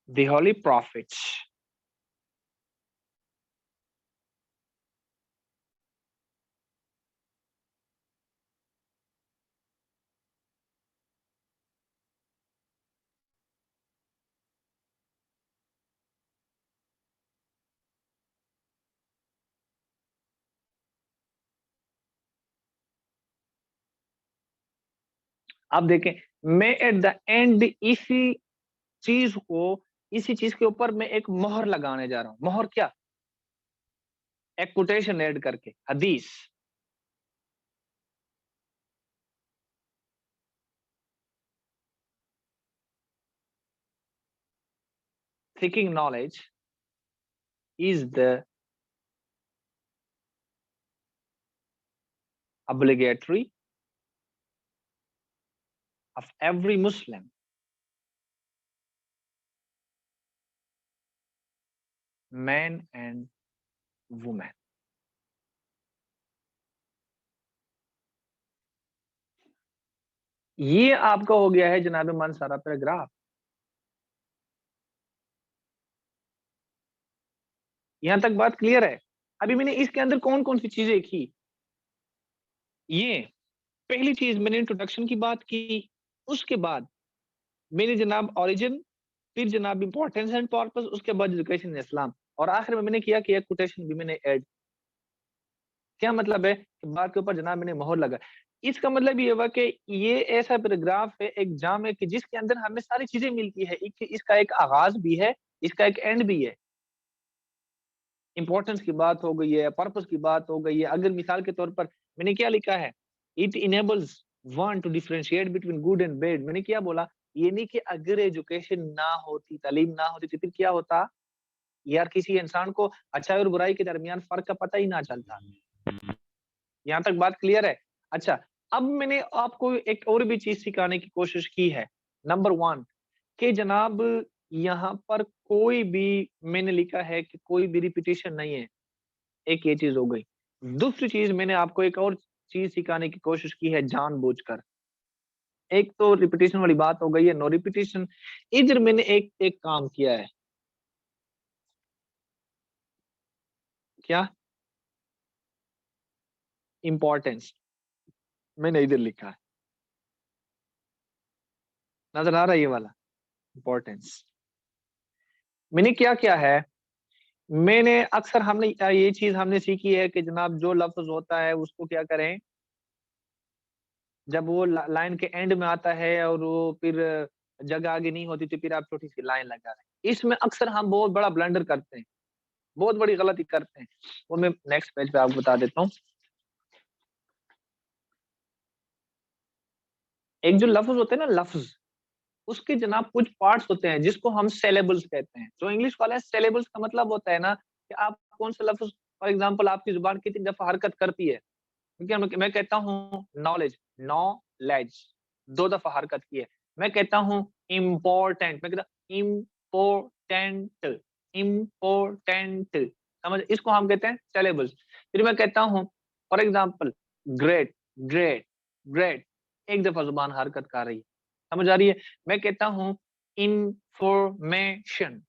the holy prophets आप देखें, मैं एट द एंड इसी चीज को, इसी चीज के ऊपर मैं एक मोहर लगाने जा रहा हूं। मोहर क्या? एक कोटेशन ऐड करके, हदीस। Seeking knowledge is the obligatory of every Muslim, man and woman. ये आपका हो गया है जनाब मन सारा पैराग्राफ। यहां तक बात क्लियर है? अभी मैंने इसके अंदर कौन कौन सी चीजें की? ये पहली चीज मैंने इंट्रोडक्शन की बात की, उसके बाद मैंने जनाब ओरिजिन, फिर जनाब इंपॉर्टेंस एंड पर्पस, उसके बाद एजुकेशन इस्लाम, और आखिर में मैंने किया कि एक कोटेशन भी मैंने ऐड। क्या मतलब है कि बात के ऊपर जनाब मैंने मोहर लगा। इसका मतलब ये हुआ कि ये ऐसा पैराग्राफ है, एक जाम है कि जिसके अंदर हमें सारी चीजें मिलती है। इसका एक आगाज भी है, इसका एक एंड भी है। इंपॉर्टेंस की बात हो गई है, पर्पस की बात हो गई है। अगर मिसाल के तौर पर मैंने क्या लिखा है, it enables one two differentiate between good and bad. मैंने क्या बोला? ये नहीं कि अगर एजुकेशन ना होती, तालीम ना होती, तो फिर क्या होता यार, किसी इंसान को अच्छाई और बुराई के दरमियान फर्क का पता ही ना चलता। यहाँ तक बात क्लियर है? अच्छा, अब मैंने आपको एक और भी चीज सिखाने की कोशिश की है। नंबर 1 कि जनाब यहाँ पर कोई भी, मैंने लिखा है कि कोई भी रिपीटिशन नहीं है। एक ये चीज हो गई। दूसरी चीज मैंने आपको एक और चीज सिखाने की कोशिश की है जानबूझकर। एक तो रिपीटिशन वाली बात हो गई है, नो रिपीटिशन। इधर मैंने एक एक काम किया है। क्या? इंपॉर्टेंस मैंने इधर लिखा है, नजर आ रहा है ये वाला इंपॉर्टेंस। मैंने क्या किया है, मैंने अक्सर हमने ये चीज हमने सीखी है कि जनाब जो लफ्ज होता है उसको क्या करें, जब वो लाइन के एंड में आता है और वो फिर जगह आगे नहीं होती, तो फिर आप छोटी सी लाइन लगा रहे हैं। इसमें अक्सर हम बहुत बड़ा ब्लंडर करते हैं, बहुत बड़ी गलती करते हैं। वो मैं नेक्स्ट पेज पे आपको बता देता हूँ। एक जो लफ्ज होते हैं ना, लफ्ज, उसके जनाब कुछ पार्ट्स होते हैं जिसको हम सेलेबल्स कहते हैं। जो इंग्लिश वाला है, सेलेबल्स का मतलब होता है ना कि आप कौन सा लफ्ज, फॉर एग्जांपल आपकी जुबान कितनी दफा हरकत करती है। क्योंकि मैं कहता हूँ नॉलेज, नॉलेज 2 दफा हरकत की है। मैं कहता हूँ इम्पोर्टेंट, मैं कहता इम्पोर्टेंट, इम्पोर्टेंट, समझ? इसको हम कहते हैं सेलेबल्स। फिर मैं कहता हूँ for example great, great, great, 1 दफा जुबान हरकत कर रही है, समझ आ रही है? मैं कहता हूँ इंफॉर्मेशन,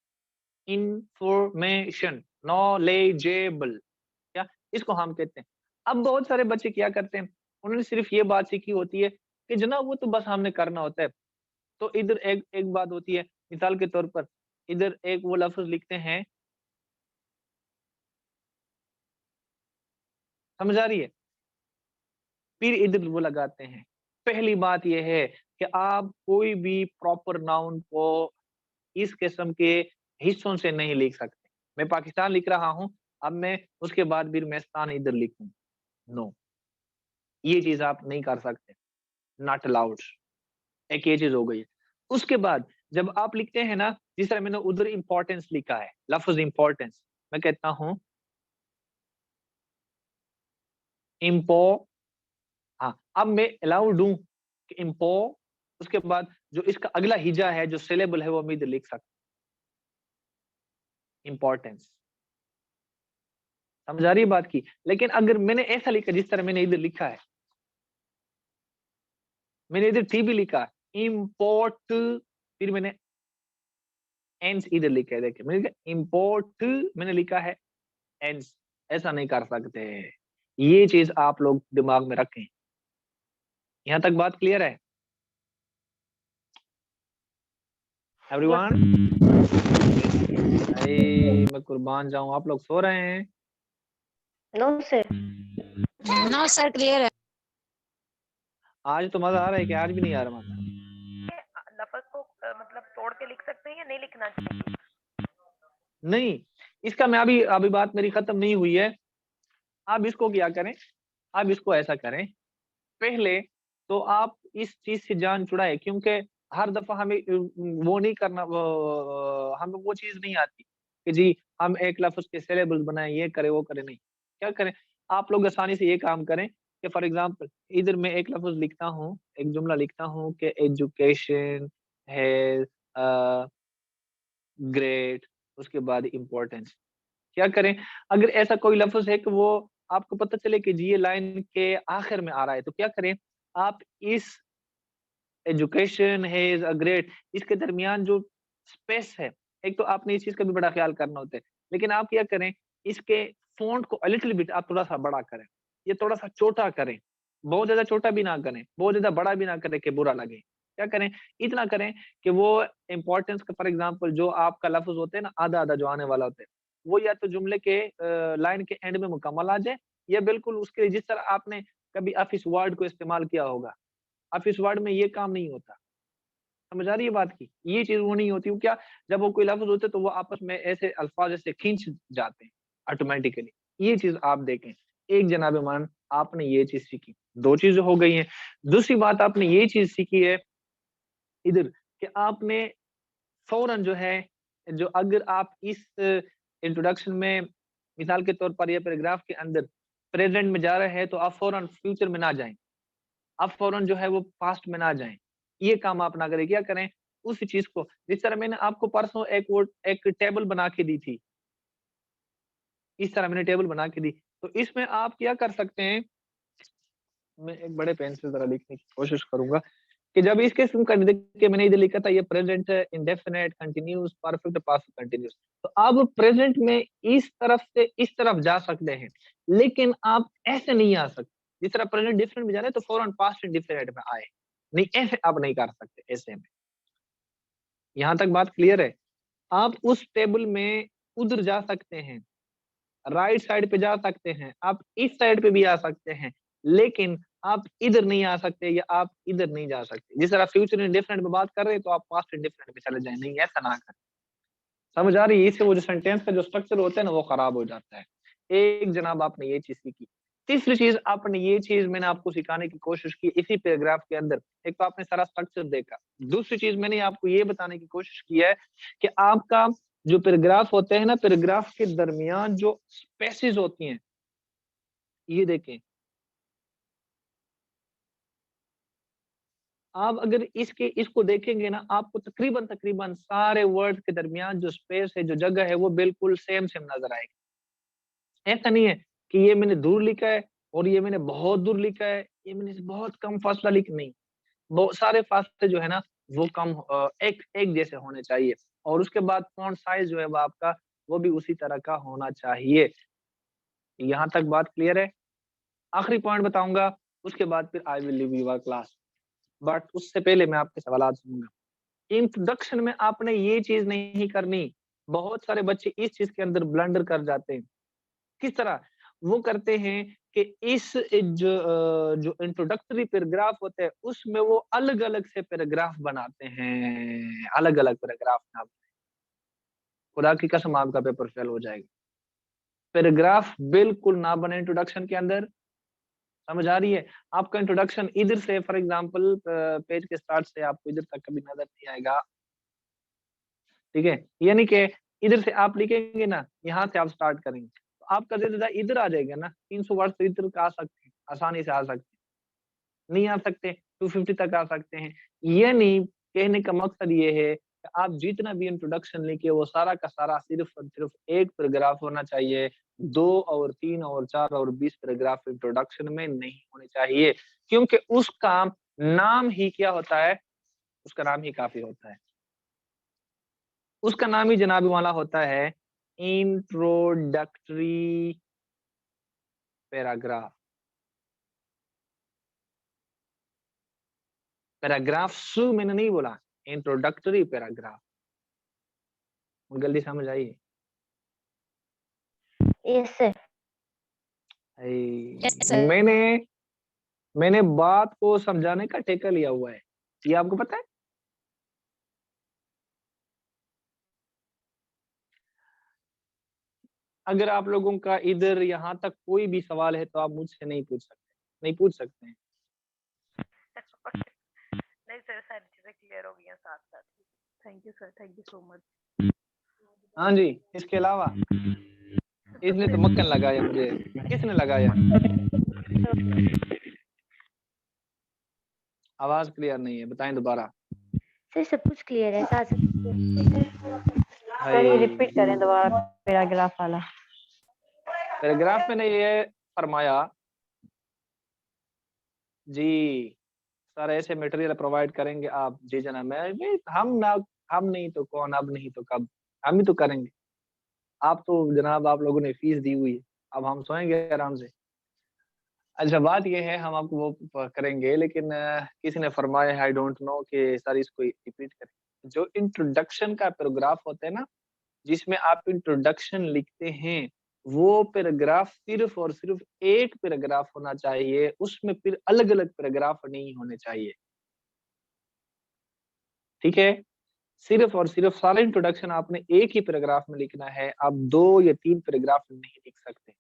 इंफॉर्मेशन, नॉलेजेबल, क्या इसको हम कहते हैं। अब बहुत सारे बच्चे क्या करते हैं, उन्होंने सिर्फ ये बात सीखी होती है कि जनाब वो तो बस हमने करना होता है। तो इधर एक एक बात होती है, मिसाल के तौर पर इधर एक वो लफ्ज लिखते हैं, समझ आ रही है? फिर इधर वो लगाते हैं। पहली बात यह है कि कि आप कोई भी प्रॉपर नाउन को इस किस्म के हिस्सों से नहीं लिख सकते। मैं पाकिस्तान लिख रहा हूँ, अब मैं उसके बाद बिरमेस्तान इधर लिखूँ, नो, ये चीज़ आप नहीं कर सकते, नॉट अलाउड। एक ये चीज़ हो गई। उसके बाद जब आप लिखते हैं ना, जिस तरह मैंने उधर इम्पोर्टेंस लिखा है, लफ्ज़ इम्पोर्टेंस, मैं कहता हूँ इम्पो, हाँ, अब मैं अलाउ दूँ कि इम्पो, उसके बाद जो इसका अगला हिजा है, जो सिलेबल है, वो मैं इधर लिख सकता हूँ, इम्पोर्टेंस। समझ आ रही है बात की? लेकिन अगर मैंने ऐसा लिखा जिस तरह मैंने इधर लिखा है, मैंने इधर टी भी लिखा, इम्पोर्ट, फिर मैंने एंस इधर लिखा है, देखिए मैंने लिखा इम्पोर्ट, मैंने लिखा है एंस, ऐसा नहीं कर सकते। ये चीज़ आप लोग दिमाग में रखें। यहाँ तक बात क्लियर है? एवरीवन? भाई मैं कुर्बान जाऊँ, आप लोग सो रहे हैं? No sir. No sir, clear है। आज तो मज़ा आ रहा है कि आज भी नहीं आ रहा मज़ा? लफ्ज को मतलब तोड़ के लिख सकते हैं या नहीं लिखना चाहिए? नहीं, इसका मैं अभी बात मेरी खत्म नहीं हुई है। आप इसको क्या करें, आप इसको ऐसा करें, पहले तो आप इस चीज़ से जान छुड़ाएँ, क्योंकि हर दफ़ा हमें वो नहीं करना, हमें वो चीज़ नहीं आती कि जी हम एक लफ्ज़ के सिलेबल्स बनाएँ, ये करें, वो करें, नहीं। क्या करें, आप लोग आसानी से ये काम करें कि फॉर एग्ज़ाम्पल इधर मैं एक लफ्ज़ लिखता हूँ, एक जुमला लिखता हूँ कि एजुकेशन हैज़ ग्रेट, उसके बाद इम्पोर्टेंस। क्या करें, अगर ऐसा कोई लफ्ज़ है कि वो आपको पता चले कि जी ये लाइन के आखिर में आ रहा है, तो क्या करें, आप इस एजुकेशन हैज़ अ ग्रेट, इसके दरमियान जो स्पेस है, एक तो आपने इस चीज़ का भी बड़ा ख़्याल करना होता है। लेकिन आप क्या करें, इसके फ़ॉन्ट को अ लिटिल बिट आप थोड़ा-सा बड़ा करें, ये थोड़ा-सा छोटा करें, बहुत ज़्यादा छोटा भी ना करें, बहुत ज़्यादा बड़ा भी ना करें कि बुरा लगे। क्या करें, इतना करें कि वो इम्पोर्टेंस का फॉर एग्ज़ाम्पल जो आपका लफ्ज़ होता है ना, आधा-आधा जो आने वाला होता है, वो या तो जुमले के लाइन के एंड में मुकम्मल आ जाए, या बिल्कुल उसके जिस तरह आपने कभी ऑफ़िस वर्ड को इस्तेमाल किया होगा, ऑफ़िस वर्ड में ये काम नहीं होता। समझ आ रही है बात की? ये चीज़ वो नहीं होती, वो क्या, जब वो कोई लफ्ज़ होते हैं तो वो आपस में ऐसे अल्फ़ाज़ ऐसे खींच जाते हैं ऑटोमैटिकली। ये चीज़ आप देखें। एक जनाब-ए-मान आपने ये चीज़ सीखी, 2 चीज़ें हो गई हैं। दूसरी बात आपने ये चीज़ सीखी है इधर कि आपने फ़ौरन जो है, जो अगर आप इस इंट्रोडक्शन में मिसाल के तौर पर या पैराग्राफ के अंदर प्रेज़ेंट में जा रहे हैं, तो आप फ़ौरन फ्यूचर में ना जाएँ। आप फ़ौरन जो है वो पास्ट में ना जाएँ। ये काम आप ना करें, क्या करें, उसी चीज़ को जिस तरह मैंने आपको परसों एक टेबल बना के दी थी, इस तरह मैंने टेबल बना के दी। तो इसमें आप क्या कर सकते हैं, मैं एक बड़े पेन से ज़रा लिखने की कोशिश करूँगा कि जब इस किस्म का देखिए मैंने इधर लिखा था ये प्रेज़ेंट है, indefinite, continuous, perfect, past continuous. तो आप प्रेज़ेंट में इस तरफ से इस तरफ जा सकते हैं, लेकिन आप ऐसे नहीं आ सकते। जिस तरह प्रेज़ेंट डिफरेंट में जा रहे हैं तो फ़ौरन पास्ट इंडेफिनिट में आए। नहीं, ऐसे आप नहीं कर सकते ऐसे में। यहाँ तक बात क्लियर है? आप उस टेबल में उधर जा सकते हैं, राइट साइड पे जा सकते हैं, आप इस साइड पे भी आ सकते हैं, लेकिन आप इधर नहीं आ सकते या आप इधर नहीं जा सकते। जिस तरह फ्यूचर इंडेफिनिट में बात कर रहे हैं तो आप पास्ट इंडेफिनिट में चले जाएँ, नहीं ऐसा ना करें। समझ आ रही है? इससे वो जो सेंटेंस का जो स्ट्रक्चर होता है ना वो खराब हो जाता है। एक जनाब आपने ये चीज़ सीखी। तीसरी चीज़ आपने ये चीज़ मैंने आपको सिखाने की कोशिश की इसी पैराग्राफ के अंदर। एक तो आपने सारा स्ट्रक्चर देखा। दूसरी चीज़ मैंने आपको ये बताने की कोशिश की है कि आपका जो पैराग्राफ होते हैं ना, पैराग्राफ के दरमियान जो स्पेसेस होती हैं, ये देखें। आप अगर इसको देखेंगे ना, आपको तकरीबन सारे वर्ड के दरमियान जो स्पेस है, जो जगह है, वो बिल्कुल सेम नज़र आएगी। ऐसा नहीं है कि ये मैंने दूर लिखा है और ये मैंने बहुत दूर लिखा है, ये मैंने बहुत कम फासला लिखा, नहीं। बहुत सारे फासले जो है ना वो कम एक एक जैसे होने चाहिए और उसके बाद फ़ॉन्ट साइज़ जो है वो आपका वो भी उसी तरह का होना चाहिए। यहाँ तक बात क्लियर है? आखिरी पॉइंट बताऊँगा, उसके बाद फिर I will leave your class. But उससे पहले मैं आपके सवालात सुनूँगा। इंट्रोडक्शन में आपने ये चीज़ नहीं करनी। बहुत सारे बच्चे इस चीज़ के अंदर ब्लंडर कर जाते हैं। किस तरह? वो करते हैं कि इस जो इंट्रोडक्टरी पैराग्राफ होते हैं उसमें वो अलग-अलग से पैराग्राफ बनाते हैं, अलग-अलग पैराग्राफ ना खुदा की कसम आपका पेपर फेल हो जाएगा। पैराग्राफ बिल्कुल ना बने इंट्रोडक्शन के अंदर, समझ आ रही है? आपका इंट्रोडक्शन इधर से फॉर एग्जांपल पेज के स्टार्ट से आपको इधर तक कभी नज़र नहीं आएगा, ठीक है? यानी कि इधर से आप लिखेंगे ना, यहाँ से आप स्टार्ट करेंगे, तो आपका ज़्यादा इधर आ जाएगा ना, 300 वर्ड तो इधर आ सकते हैं, आसानी से आ सकते हैं। नहीं आ सकते, 250 तक आ सकते हैं। यानी कहने का मकसद ये है कि आप जितना भी इंट्रोडक्शन लिखे वो सारा का सारा सिर्फ़ और सिर्फ़ 1 पैराग्राफ होना चाहिए, 2 और 3 और 4 और 20 पैराग्राफ इंट्रोडक्शन में नहीं होने चाहिए, क्योंकि उसका नाम ही क्या होता है? उसका नाम ही काफ़ी होता है। उसका नाम ही जनाब वाला होता है इंट्रोडक्टरी पैराग्राफ। पैराग्राफ्स मैंने नहीं बोला, इंट्रोडक्टरी पैराग्राफ। गलती समझ आई? Yes sir. Yes, sir. मैंने बात को समझाने का ठेका लिया हुआ है, ये आपको पता है? अगर आप लोगों का इधर यहाँ तक कोई भी सवाल है तो आप मुझसे नहीं पूछ सकते हैं। नहीं सर, सारी चीजें क्लियर हो गई हैं साथ साथ। Thank you sir, thank you so much. हाँ जी, इसके अलावा इसने तो मक्खन लगाया मुझे, किसने लगाया? आवाज क्लियर नहीं है, बताएं दोबारा। सर सब कुछ क्लियर है साथ सर ये रिपीट करें दोबारा पैराग्राफ वाला। पैराग्राफ में ये फरमाया जी सर ऐसे मटेरियल प्रोवाइड करेंगे आप। जी जनाब, मैं हम नहीं तो कौन, अब नहीं तो कब, हम ही तो करेंगे। आप तो जनाब आप लोगों ने फीस दी हुई है, अब हम सोएंगे आराम से। अच्छा बात ये है हम आपको वो करेंगे, लेकिन किसी ने फरमाया है आई डोंट नो कि सर इसको रिपीट करें। जो इंट्रोडक्शन का पैराग्राफ होता है ना, जिसमें आप इंट्रोडक्शन लिखते हैं, वो पैराग्राफ सिर्फ और सिर्फ एक पैराग्राफ होना चाहिए, उसमें फिर अलग-अलग पैराग्राफ नहीं होने चाहिए। ठीक है? सिर्फ और सिर्फ सारा इंट्रोडक्शन आपने एक ही पैराग्राफ में लिखना है, आप 2 या 3 पैराग्राफ नहीं लिख सकते।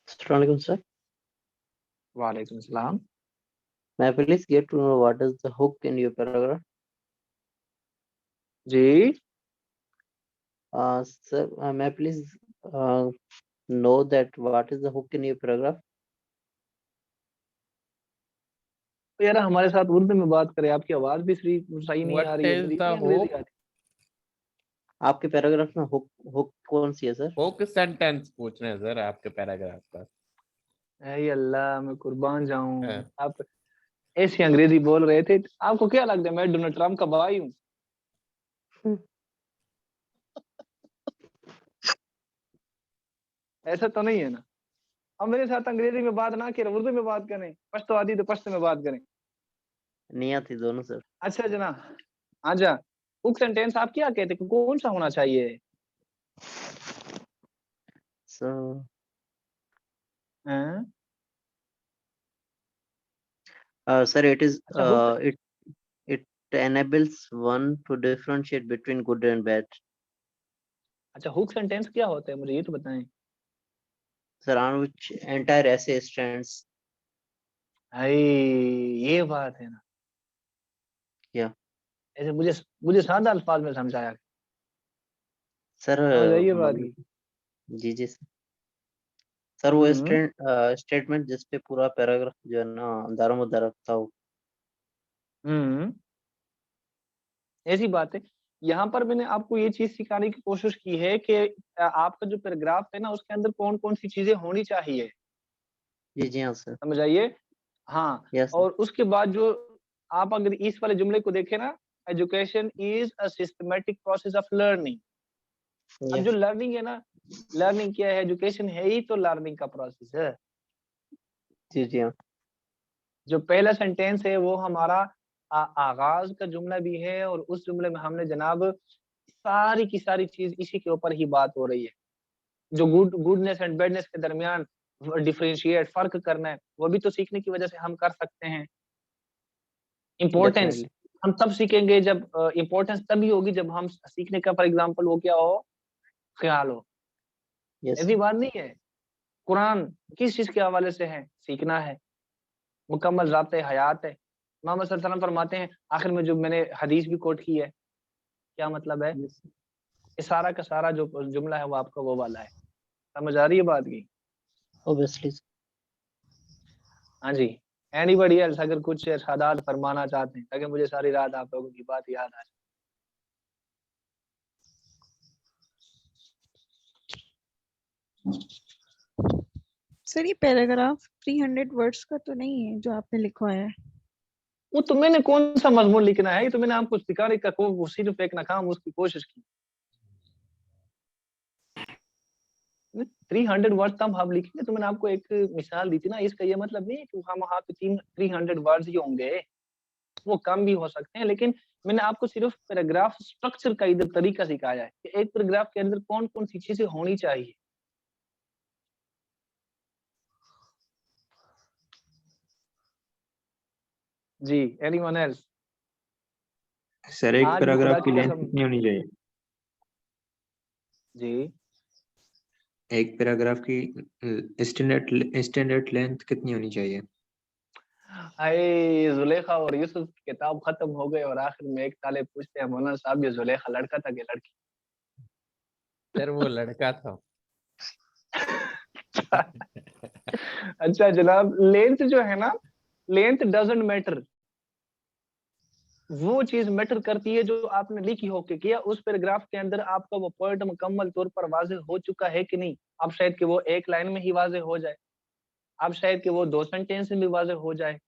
अस्सलाम वालेकुम sir. वालेकुम सलाम। May I please get to know what is the hook in your paragraph? Ji. Sir, may I please know that what is the hook in your paragraph? तो यार हमारे साथ उर्दू में बात करें, आपकी आवाज भी सही नहीं आ What रही है, is मुझे the इतनी अंग्रेजी hook? आती है। आपके पैराग्राफ में हुक कौन सी है सर? हुक सेंटेंस पूछ रहे हैं सर आपके पैराग्राफ का। ऐ अल्लाह मैं कुर्बान जाऊं, हाँ। आप ऐसी अंग्रेजी बोल रहे थे, आपको क्या लगता है मैं डोनाल्ड ट्रम्प का भाई हूँ? ऐसा तो नहीं है ना? अब मेरे साथ अंग्रेजी में बात ना करें, उर्दू में बात करें, पश्तो आदि तो पश्तो में बात करें। नहीं आती दोनों सर। अच्छा जनाब, आजा हुक सेंटेंस आप क्या कहते हैं, कौन सा होना चाहिए? So हैं? sir, it is अच्छा hook it enables one to differentiate between good and bad. अच्छा हुक सेंटेंस क्या होता है, मुझे ये तो बताएं। Sir, on which entire essay stands. हाय ये बात है ना। Yeah. ऐसे मुझे सादा अल्फाज में समझाया। सर समझ आई ये बात की? जी जी सर वो हम्म। स्टेटमेंट जिस पे पूरा पैराग्राफ जो है ना दारोमदार रखता हो। ऐसी बात है। यहाँ पर मैंने आपको ये चीज सिखाने की कोशिश की है कि आपका जो पैराग्राफ है ना उसके अंदर कौन कौन सी चीजें होनी चाहिए। जी जी हाँ सर। समझ आइए। हाँ यस और उसके बाद जो आप अगर इस वाले जुमले को देखें ना, education is a systematic process of learning. अब जो लर्निंग है ना, लर्निंग क्या है, एजुकेशन है ही तो लर्निंग का प्रोसेस है। जी जी हाँ। जो पहला सेंटेंस है वो हमारा आगाज का जुमला भी है और उस जुमले में हमने जनाब सारी की सारी चीज इसी के ऊपर ही बात हो रही है। जो गुडनेस एंड बैडनेस के दरमियान डिफरेंशिएट फर्क करना है, वो भी तो सीखने की वजह से हम कर सकते हैं। Importance Definitely. हम तब सीखेंगे जब इम्पोर्टेंस तभी होगी जब हम सीखने का फॉर एग्जांपल वो क्या हो, ख्याल हो। Yes, ऐसी sir. बात नहीं है। कुरान किस चीज के हवाले से है? सीखना है, मुकम्मल ज़ाब्ते हयात है। मोहम्मद सल्लल्लाहु अलैहि वसल्लम फरमाते हैं, आखिर में जो मैंने हदीस भी कोट की है, क्या मतलब है? Yes, sir. ये सारा का सारा जो जुमला है वो आपका वो वाला है। समझ आ रही है बात की? Obviously, sir. हाँ जी। एनीबॉडी एल्स अगर कुछ इरशादात फरमाना चाहते हैं ताकि मुझे सारी रात आप लोगों की बात याद आ जाए। सर ये पैराग्राफ 300 वर्ड्स का तो नहीं है जो आपने लिखवाया है? वो तो मैंने कौन सा मजमून लिखना है, ये तो मैंने आपको सिखाने का को सिर्फ एक नाकाम उसकी कोशिश की। 300 वर्ड्स तब हम लिखेंगे तो मैंने आपको एक मिसाल दी थी ना, इसका ये मतलब नहीं है कि हम वहाँ पे 300 वर्ड्स ही होंगे, वो कम भी हो सकते हैं, लेकिन मैंने आपको सिर्फ पैराग्राफ स्ट्रक्चर का इधर तरीका सिखाया है कि एक पैराग्राफ के अंदर कौन-कौन सी चीजें होनी चाहिए। जी, एनीवन एल्स? सर एक आज भी खुदा पैराग्राफ की की लेंथ कसम। कितनी होनी चाहिए? जी, एक पैराग्राफ की स्टैंडर्ड लेंथ कितनी होनी चाहिए? हाय जुलेखा और यूसुफ की किताब खत्म हो गई और आखिर में एक तालिब पूछते हैं, मौलाना साहब ये जुलेखा लड़का था कि लड़की? सर वो लड़का था। अच्छा जनाब, लेंथ जो है ना, लेंथ डजंट मैटर। वो चीज मैटर करती है जो आपने लिखी हो के किया, उस पैराग्राफ के अंदर आपका वो पॉइंट मुकम्मल तौर पर वाज़ेह हो चुका है कि नहीं। अब शायद कि वो एक लाइन में ही वाज़ेह हो जाए, अब शायद कि वो 2 सेंटेंस में भी वाज़ेह हो जाए।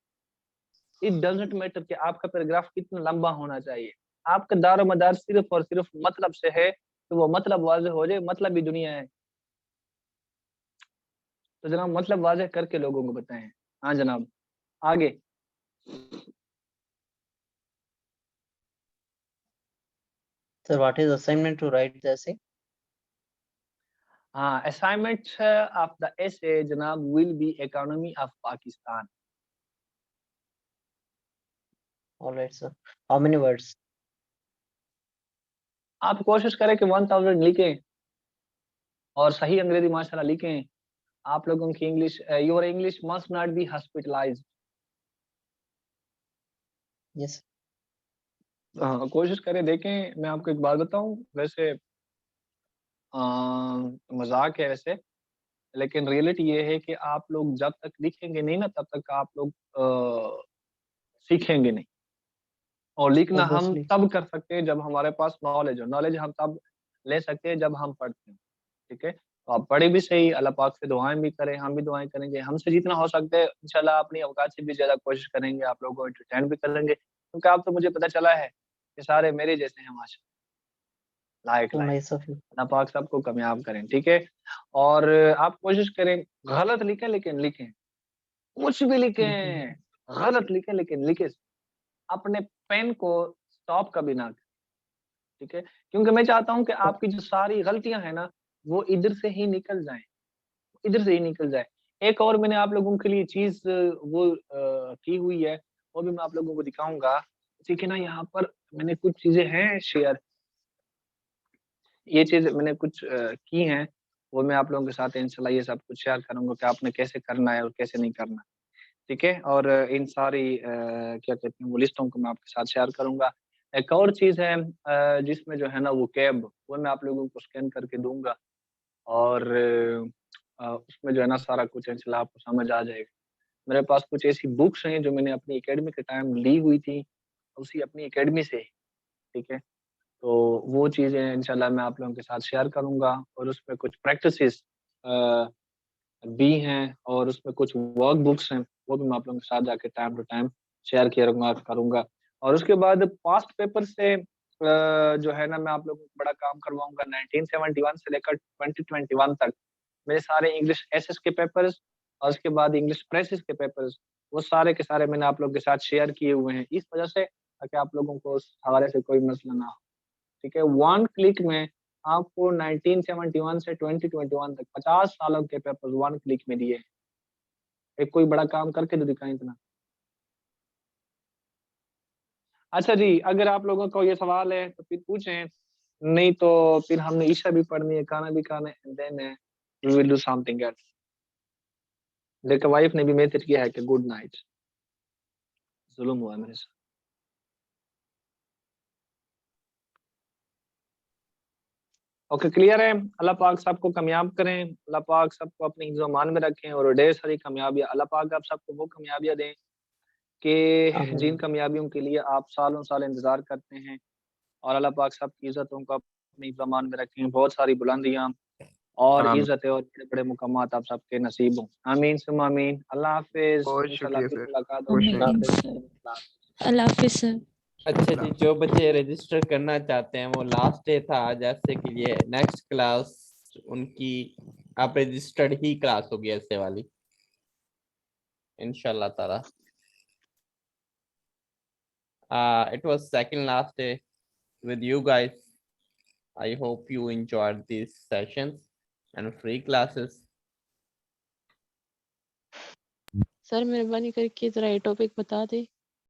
इट डजंट मैटर कि आपका पैराग्राफ कितना लंबा होना चाहिए। आपका दारोमदार सिर्फ और सिर्फ मतलब से है, तो वो मतलब वाज़ेह हो जाए, मतलब ही दुनिया है। तो जनाब मतलब वाज़ेह करके लोगों को बताएं। हाँ जनाब, आगे। Sir, what is assignment to write the essay? हाँ, असाइनमेंट ऑफ द एसे जनाब will be economy of Pakistan. All right, sir. How many words? आप कोशिश करें कि 1000 लिखें और सही अंग्रेजी माशाल्लाह लिखें। आप लोगों की English your English must not be hospitalised. Yes. हाँ, कोशिश करें। देखें मैं आपको एक बात बताऊं, वैसे मजाक है वैसे, लेकिन रियलिटी ये है कि आप लोग जब तक लिखेंगे नहीं ना तब तक आप लोग सीखेंगे नहीं। और लिखना हम Obviously. तब कर सकते हैं जब हमारे पास नॉलेज हो। नॉलेज हम तब ले सकते हैं जब हम पढ़ते हैं, ठीक है? तो आप पढ़े भी सही, अल्लाह पाक से दुआएं भी करें, हम भी दुआएं करेंगे, हमसे जितना हो सकता है इंशाल्लाह अपनी औकात से भी ज़्यादा कोशिश करेंगे, आप लोगों को एंटरटेन भी करेंगे, क्योंकि आप तो मुझे पता चला है कि सारे मेरे जैसे हैं माशाल्लाह, लायक So like. nice of you. अल्लाह पाक सबको कामयाब करें, ठीक है? और आप कोशिश करें गलत लिखें लेकिन लिखें, कुछ भी लिखें, गलत लिखें लेकिन लिखें। अपने पेन को स्टॉप कभी ना करें, ठीक है? क्योंकि मैं चाहता हूँ कि आपकी जो सारी गलतियाँ हैं ना, वो इधर से ही निकल जाएँ, इधर से ही निकल जाए। एक और मैंने आप लोगों के लिए चीज़ वो की हुई है, वो भी मैं आप लोगों को दिखाऊँगा। देखिए ना यहाँ पर मैंने कुछ चीज़ें हैं शेयर, ये चीज़ मैंने कुछ की हैं, वो मैं आप लोगों के साथ इंशाल्लाह ये सब कुछ शेयर करूँगा कि आपने कैसे करना है और कैसे नहीं करना, ठीक है? और इन सारी क्या कहते हैं वो लिस्टों को मैं आपके साथ शेयर करूँगा। एक और चीज़ है जिसमें जो है ना वो कैब, वो मैं आप लोगों को स्कैन करके दूँगा और उसमें जो है ना सारा कुछ इंशाल्लाह आपको समझ आ जाएगा। मेरे पास कुछ ऐसी बुक्स हैं जो मैंने अपनी एकेडमी के टाइम ली हुई थी, उसी अपनी एकेडमी से, ठीक है? तो वो चीज़ें इंशाल्लाह मैं आप लोगों के साथ शेयर करूँगा और उसमें कुछ प्रैक्टिसेस अ, भी हैं और उसमें कुछ वर्क बुक्स हैं, वो भी मैं आप लोगों के साथ जाके टाइम टू टाइम शेयर किया करूँगा। और उसके बाद पास्ट पेपर से जो है ना मैं आप लोगों को बड़ा काम करवाऊँगा। 1971 से लेकर 2021 तक मेरे सारे इंग्लिश एसएस के पेपर्स और उसके बाद इंग्लिश प्रेसेस के पेपर्स, वो सारे के सारे मैंने आप लोगों के साथ शेयर किए हुए हैं, इस वजह से ताकि आप लोगों को उस हवाले से कोई मसला ना हो, ठीक है? 1 क्लिक में आपको 1971 से 2021 तक 50 सालों के पेपर्स 1 क्लिक में दिए हैं। एक कोई बड़ा काम करके तो दिखाएं इतना। अच्छा जी, अगर आप लोगों को ये सवाल है तो फिर पूछें, नहीं तो फिर हमने ईशा भी पढ़नी है, खाना भी खाना है, and then we will do something else. देखो वाइफ ने भी मैसेज किया है कि गुड नाइट। जुल्म हुआ मेरे साथ। ओके क्लियर है। अल्लाह पाक सबको कामयाब करें, अल्लाह पाक सबको अपने हिफ्ज़-ओ-मान में रखें और ढेर सारी कामयाबियां अल्लाह पाक आप सबको वो कामयाबियां दें कि जिन आमीन कामयाबियों के लिए आप सालों साल इंतजार करते हैं, और अल्लाह पाक सबकी इज्जतों को अपने हिफ्ज़-ओ-मान में रखें, बहुत सारी बुलंदियां और आमीन। इज्जतें और बड़े-बड़े मुकामात आप सबके नसीब हों। आमीन सुम्मा आमीन। अल्लाह हाफ़िज़। बहुत इंशाल्लाह शुक्रिया फिर सर, मुलाकात बहुत होगी। शुक्रिया। अल्लाह सर हाफ़िज़। अल्लाह हाफिज सर। अच्छा जी, जो बच्चे रजिस्टर करना चाहते हैं वो लास्ट डे था जैसे कि ये नेक्स्ट क्लास उनकी आप रजिस्टर्ड ही क्लास होगी ऐसे वाली इंशाल्लाह ताला। It was second last day with you guys. I hope you enjoyed these sessions and free classes. Sir मेहरबानी करके जरा ये टॉपिक बता दे।